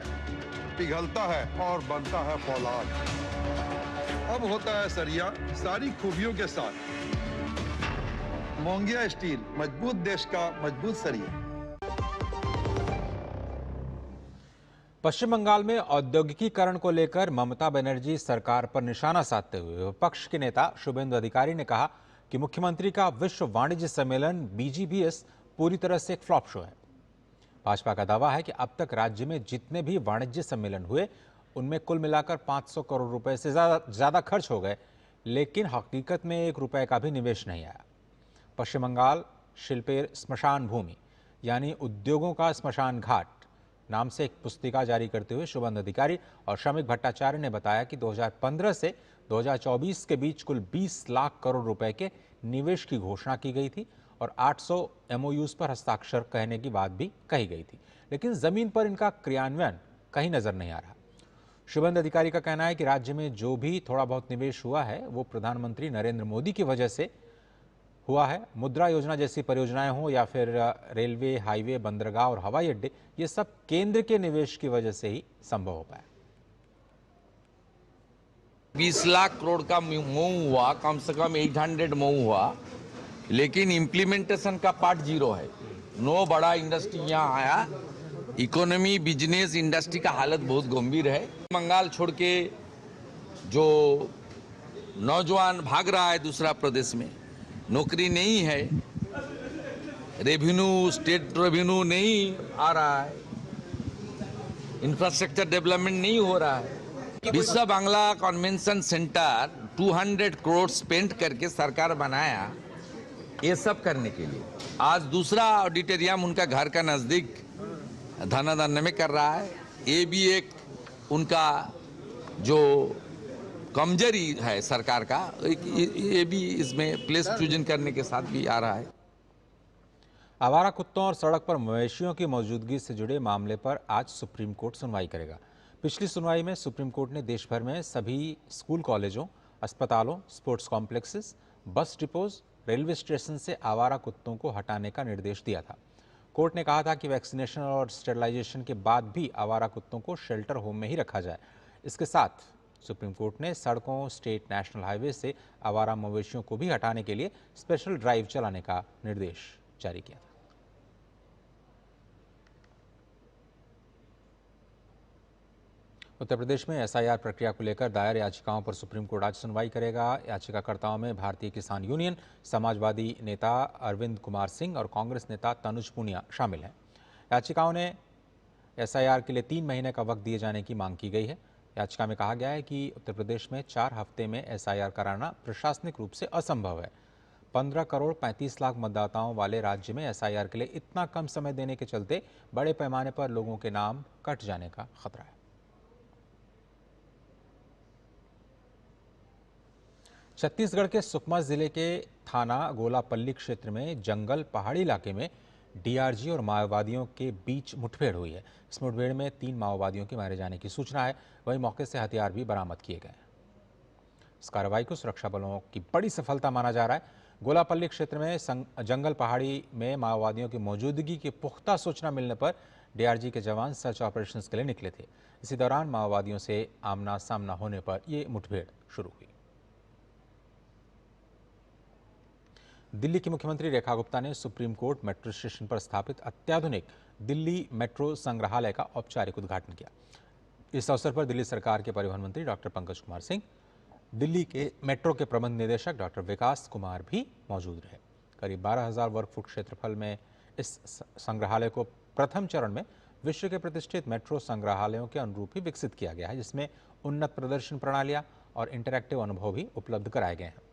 पिघलता है और बनता है फौलाद। अब होता है सरिया सारी खूबियों के साथ। मोंगिया स्टील, मजबूत देश का मजबूत सरिया। पश्चिम बंगाल में औद्योगिकीकरण को लेकर ममता बनर्जी सरकार पर निशाना साधते हुए विपक्ष के नेता शुभेंदु अधिकारी ने कहा कि मुख्यमंत्री का विश्व वाणिज्य सम्मेलन BGBS पूरी तरह से एक फ्लॉप शो है। भाजपा का दावा है कि अब तक राज्य में जितने भी वाणिज्य सम्मेलन हुए उनमें कुल मिलाकर 500 करोड़ रुपए से ज्यादा खर्च हो गए, लेकिन हकीकत में 1 रुपए का भी निवेश नहीं आया। पश्चिम बंगाल शिल्पेर स्मशान भूमि, यानी उद्योगों का स्मशान घाट नाम से एक पुस्तिका जारी करते हुए शुभेंदु अधिकारी और श्रमिक भट्टाचार्य ने बताया कि 2015 से 2024 के बीच कुल 20 लाख करोड़ रुपए के निवेश की घोषणा की गई थी और 800 MOUs पर हस्ताक्षर कहने की बात भी कही गई थी, लेकिन जमीन पर इनका क्रियान्वयन कहीं नजर नहीं आ रहा। शुभेंदु अधिकारी का कहना है कि राज्य में जो भी थोड़ा बहुत निवेश हुआ है वो प्रधानमंत्री नरेंद्र मोदी की वजह से हुआ है। मुद्रा योजना जैसी परियोजनाएं हो या फिर रेलवे, हाईवे, बंदरगाह और हवाई अड्डे, ये सब केंद्र के निवेश की वजह से ही संभव हो पाया। 20 लाख करोड़ का मऊ हुआ, कम से कम 800 मऊ हुआ, लेकिन इम्प्लीमेंटेशन का पार्ट 0 है। नो बड़ा इंडस्ट्री यहाँ आया। इकोनॉमी, बिजनेस, इंडस्ट्री का हालत बहुत गंभीर है। बंगाल छोड़ के जो नौजवान भाग रहा है दूसरा प्रदेश में, नौकरी नहीं है, रेवेन्यू, स्टेट रेवेन्यू नहीं आ रहा है, इंफ्रास्ट्रक्चर डेवलपमेंट नहीं हो रहा है। विश्व Bangla convention centre 200 crore spend करके सरकार बनाया ये सब करने के लिए। आज दूसरा ऑडिटोरियम उनका घर का नजदीक धनाधन में कर रहा है। ये भी एक उनका जो कमजोरी है सरकार का, ये भी इसमें प्लेस चूजन करने के साथ भी आ रहा है। आवारा कुत्तों और सड़क पर मवेशियों की मौजूदगी से जुड़े मामले पर आज सुप्रीम कोर्ट सुनवाई करेगा। पिछली सुनवाई में सुप्रीम कोर्ट ने देश भर में सभी स्कूल, कॉलेजों, अस्पतालों, स्पोर्ट्स कॉम्प्लेक्सेस, बस डिपोज, रेलवे स्टेशन से आवारा कुत्तों को हटाने का निर्देश दिया था। कोर्ट ने कहा था कि वैक्सीनेशन और स्टेरिलाइजेशन के बाद भी आवारा कुत्तों को शेल्टर होम में ही रखा जाए। इसके साथ सुप्रीम कोर्ट ने सड़कों, स्टेट नेशनल हाईवे से आवारा मवेशियों को भी हटाने के लिए स्पेशल ड्राइव चलाने का निर्देश जारी किया था। उत्तर प्रदेश में SIR प्रक्रिया को लेकर दायर याचिकाओं पर सुप्रीम कोर्ट आज सुनवाई करेगा। याचिकाकर्ताओं में भारतीय किसान यूनियन, समाजवादी नेता अरविंद कुमार सिंह और कांग्रेस नेता तनुज पुनिया शामिल हैं। याचिकाओं ने SIR के लिए 3 महीने का वक्त दिए जाने की मांग की गई है। याचिका में कहा गया है कि उत्तर प्रदेश में 4 हफ्ते में SIR कराना प्रशासनिक रूप से असंभव है। 15 करोड़ 35 लाख मतदाताओं वाले राज्य में SIR के लिए इतना कम समय देने के चलते बड़े पैमाने पर लोगों के नाम कट जाने का खतरा है। छत्तीसगढ़ के सुकमा जिले के थाना गोलापल्ली क्षेत्र में जंगल पहाड़ी इलाके में DRG और माओवादियों के बीच मुठभेड़ हुई है। इस मुठभेड़ में 3 माओवादियों के मारे जाने की सूचना है। वहीं मौके से हथियार भी बरामद किए गए हैं। इस कार्रवाई को सुरक्षा बलों की बड़ी सफलता माना जा रहा है। गोलापल्ली क्षेत्र में जंगल पहाड़ी में माओवादियों की मौजूदगी की पुख्ता सूचना मिलने पर DRG के जवान सर्च ऑपरेशंस के लिए निकले थे। इसी दौरान माओवादियों से आमना सामना होने पर यह मुठभेड़ शुरू हुई। दिल्ली की मुख्यमंत्री रेखा गुप्ता ने सुप्रीम कोर्ट मेट्रो स्टेशन पर स्थापित अत्याधुनिक दिल्ली मेट्रो संग्रहालय का औपचारिक उद्घाटन किया। इस अवसर पर दिल्ली सरकार के परिवहन मंत्री डॉक्टर पंकज कुमार सिंह, दिल्ली के मेट्रो के प्रबंध निदेशक डॉक्टर विकास कुमार भी मौजूद रहे। करीब 12,000 वर्ग फुट क्षेत्रफल में इस संग्रहालय को प्रथम चरण में विश्व के प्रतिष्ठित मेट्रो संग्रहालयों के अनुरूप ही विकसित किया गया है, जिसमें उन्नत प्रदर्शन प्रणालियां और इंटरैक्टिव अनुभव भी उपलब्ध कराए गए हैं।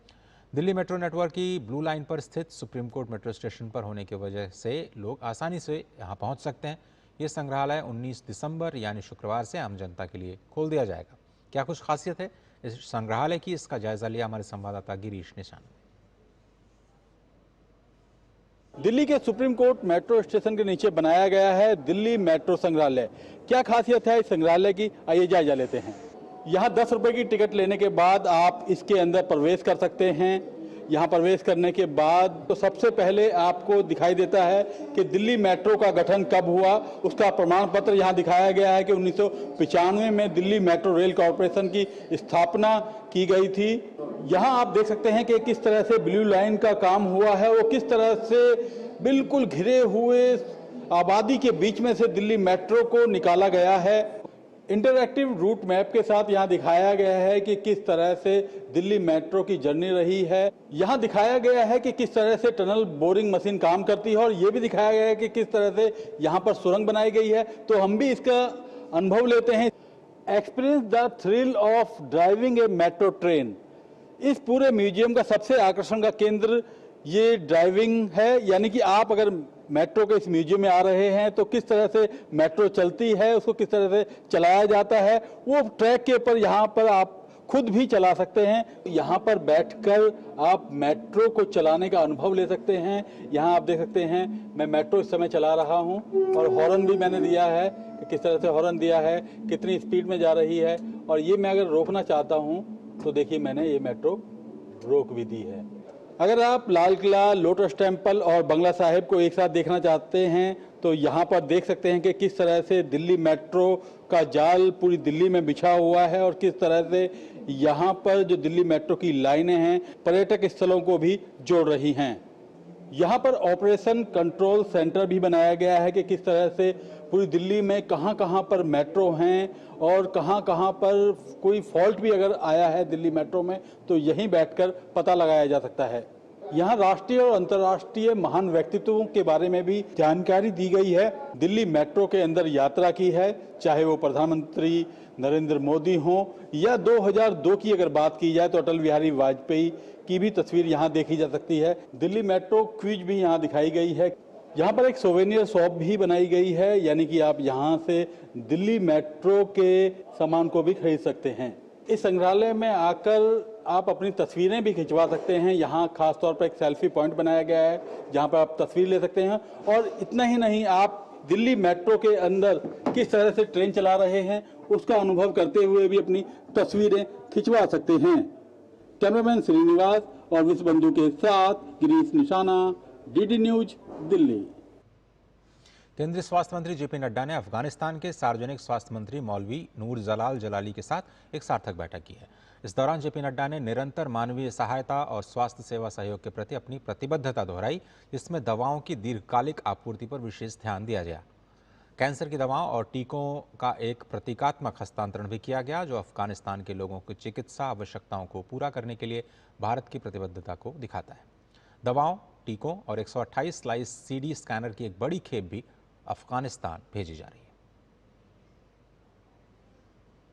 दिल्ली मेट्रो नेटवर्क की ब्लू लाइन पर स्थित सुप्रीम कोर्ट मेट्रो स्टेशन पर होने की वजह से लोग आसानी से यहां पहुंच सकते हैं। ये संग्रहालय 19 दिसंबर यानी शुक्रवार से आम जनता के लिए खोल दिया जाएगा। क्या कुछ खासियत है इस संग्रहालय की, इसका जायजा लिया हमारे संवाददाता गिरीश निशान। दिल्ली के सुप्रीम कोर्ट मेट्रो स्टेशन के नीचे बनाया गया है दिल्ली मेट्रो संग्रहालय। क्या खासियत है इस संग्रहालय की, आइए जायजा लेते हैं। यहाँ 10 रुपए की टिकट लेने के बाद आप इसके अंदर प्रवेश कर सकते हैं। यहाँ प्रवेश करने के बाद तो सबसे पहले आपको दिखाई देता है कि दिल्ली मेट्रो का गठन कब हुआ, उसका प्रमाण पत्र यहाँ दिखाया गया है कि 1995 में दिल्ली मेट्रो रेल कॉरपोरेशन की स्थापना की गई थी। यहाँ आप देख सकते हैं कि किस तरह से ब्लू लाइन का काम हुआ है, वो किस तरह से बिल्कुल घिरे हुए आबादी के बीच में से दिल्ली मेट्रो को निकाला गया है। इंटरैक्टिव रूट मैप के साथ यहाँ दिखाया गया है कि किस तरह से दिल्ली मेट्रो की जर्नी रही है। यहाँ दिखाया गया है कि किस तरह से टनल बोरिंग मशीन काम करती है और ये भी दिखाया गया है कि किस तरह से यहाँ पर सुरंग बनाई गई है। तो हम भी इसका अनुभव लेते हैं। Experience the thrill of driving A metro train. इस पूरे म्यूजियम का सबसे आकर्षण का केंद्र ये ड्राइविंग है, यानी कि आप अगर मेट्रो के इस म्यूजियम में आ रहे हैं तो किस तरह से मेट्रो चलती है, उसको किस तरह से चलाया जाता है, वो ट्रैक के ऊपर यहाँ पर आप खुद भी चला सकते हैं। यहाँ पर बैठकर आप मेट्रो को चलाने का अनुभव ले सकते हैं। यहाँ आप देख सकते हैं मैं मेट्रो इस समय चला रहा हूँ और हॉर्न भी मैंने दिया है कि किस तरह से हॉर्न दिया है, कितनी स्पीड में जा रही है। और ये मैं अगर रोकना चाहता हूँ तो देखिए मैंने ये मेट्रो रोक भी दी है। अगर आप लाल किला, लोटस टेम्पल और बंगला साहिब को एक साथ देखना चाहते हैं तो यहाँ पर देख सकते हैं कि किस तरह से दिल्ली मेट्रो का जाल पूरी दिल्ली में बिछा हुआ है और किस तरह से यहाँ पर जो दिल्ली मेट्रो की लाइनें हैं पर्यटक स्थलों को भी जोड़ रही हैं। यहाँ पर ऑपरेशन कंट्रोल सेंटर भी बनाया गया है कि किस तरह से पूरी दिल्ली में कहाँ कहाँ पर मेट्रो हैं और कहाँ कहाँ पर कोई फॉल्ट भी अगर आया है दिल्ली मेट्रो में तो यहीं बैठकर पता लगाया जा सकता है। यहाँ राष्ट्रीय और अंतर्राष्ट्रीय महान व्यक्तित्वों के बारे में भी जानकारी दी गई है। दिल्ली मेट्रो के अंदर यात्रा की है, चाहे वो प्रधानमंत्री नरेंद्र मोदी हों या 2002 की अगर बात की जाए तो अटल बिहारी वाजपेयी की भी तस्वीर यहाँ देखी जा सकती है। दिल्ली मेट्रो क्विज भी यहाँ दिखाई गई है। यहाँ पर एक सोवेनियर शॉप भी बनाई गई है, यानी कि आप यहाँ से दिल्ली मेट्रो के सामान को भी खरीद सकते हैं। इस संग्रहालय में आकर आप अपनी तस्वीरें भी खिंचवा सकते हैं। यहाँ खास तौर पर एक सेल्फी पॉइंट बनाया गया है जहाँ पर आप तस्वीर ले सकते हैं। और इतना ही नहीं, आप दिल्ली मेट्रो के अंदर किस तरह से ट्रेन चला रहे हैं उसका अनुभव करते हुए भी अपनी तस्वीरें खिंचवा सकते हैं। कैमरामैन श्रीनिवास और विश्व बंधु के साथ गिरीश निशाना, डीडी न्यूज, दिल्ली। केंद्रीय स्वास्थ्य मंत्री जेपी नड्डा ने अफगानिस्तान के सार्वजनिक स्वास्थ्य मंत्री मौलवी नूर जलाल जलाली के साथ एक सार्थक बैठक की है। इस दौरान जेपी नड्डा ने निरंतर मानवीय सहायता और स्वास्थ्य सेवा सहयोग के प्रति अपनी प्रतिबद्धता दोहराई, जिसमें दवाओं की दीर्घकालिक आपूर्ति पर विशेष ध्यान दिया गया। कैंसर की दवाओं और टीकों का एक प्रतीकात्मक हस्तांतरण भी किया गया, जो अफगानिस्तान के लोगों की चिकित्सा आवश्यकताओं को पूरा करने के लिए भारत की प्रतिबद्धता को दिखाता है। दवाओं, टीकों और 128 स्लाइस CD स्कैनर की एक बड़ी खेप भी अफगानिस्तान भेजी जा रही है।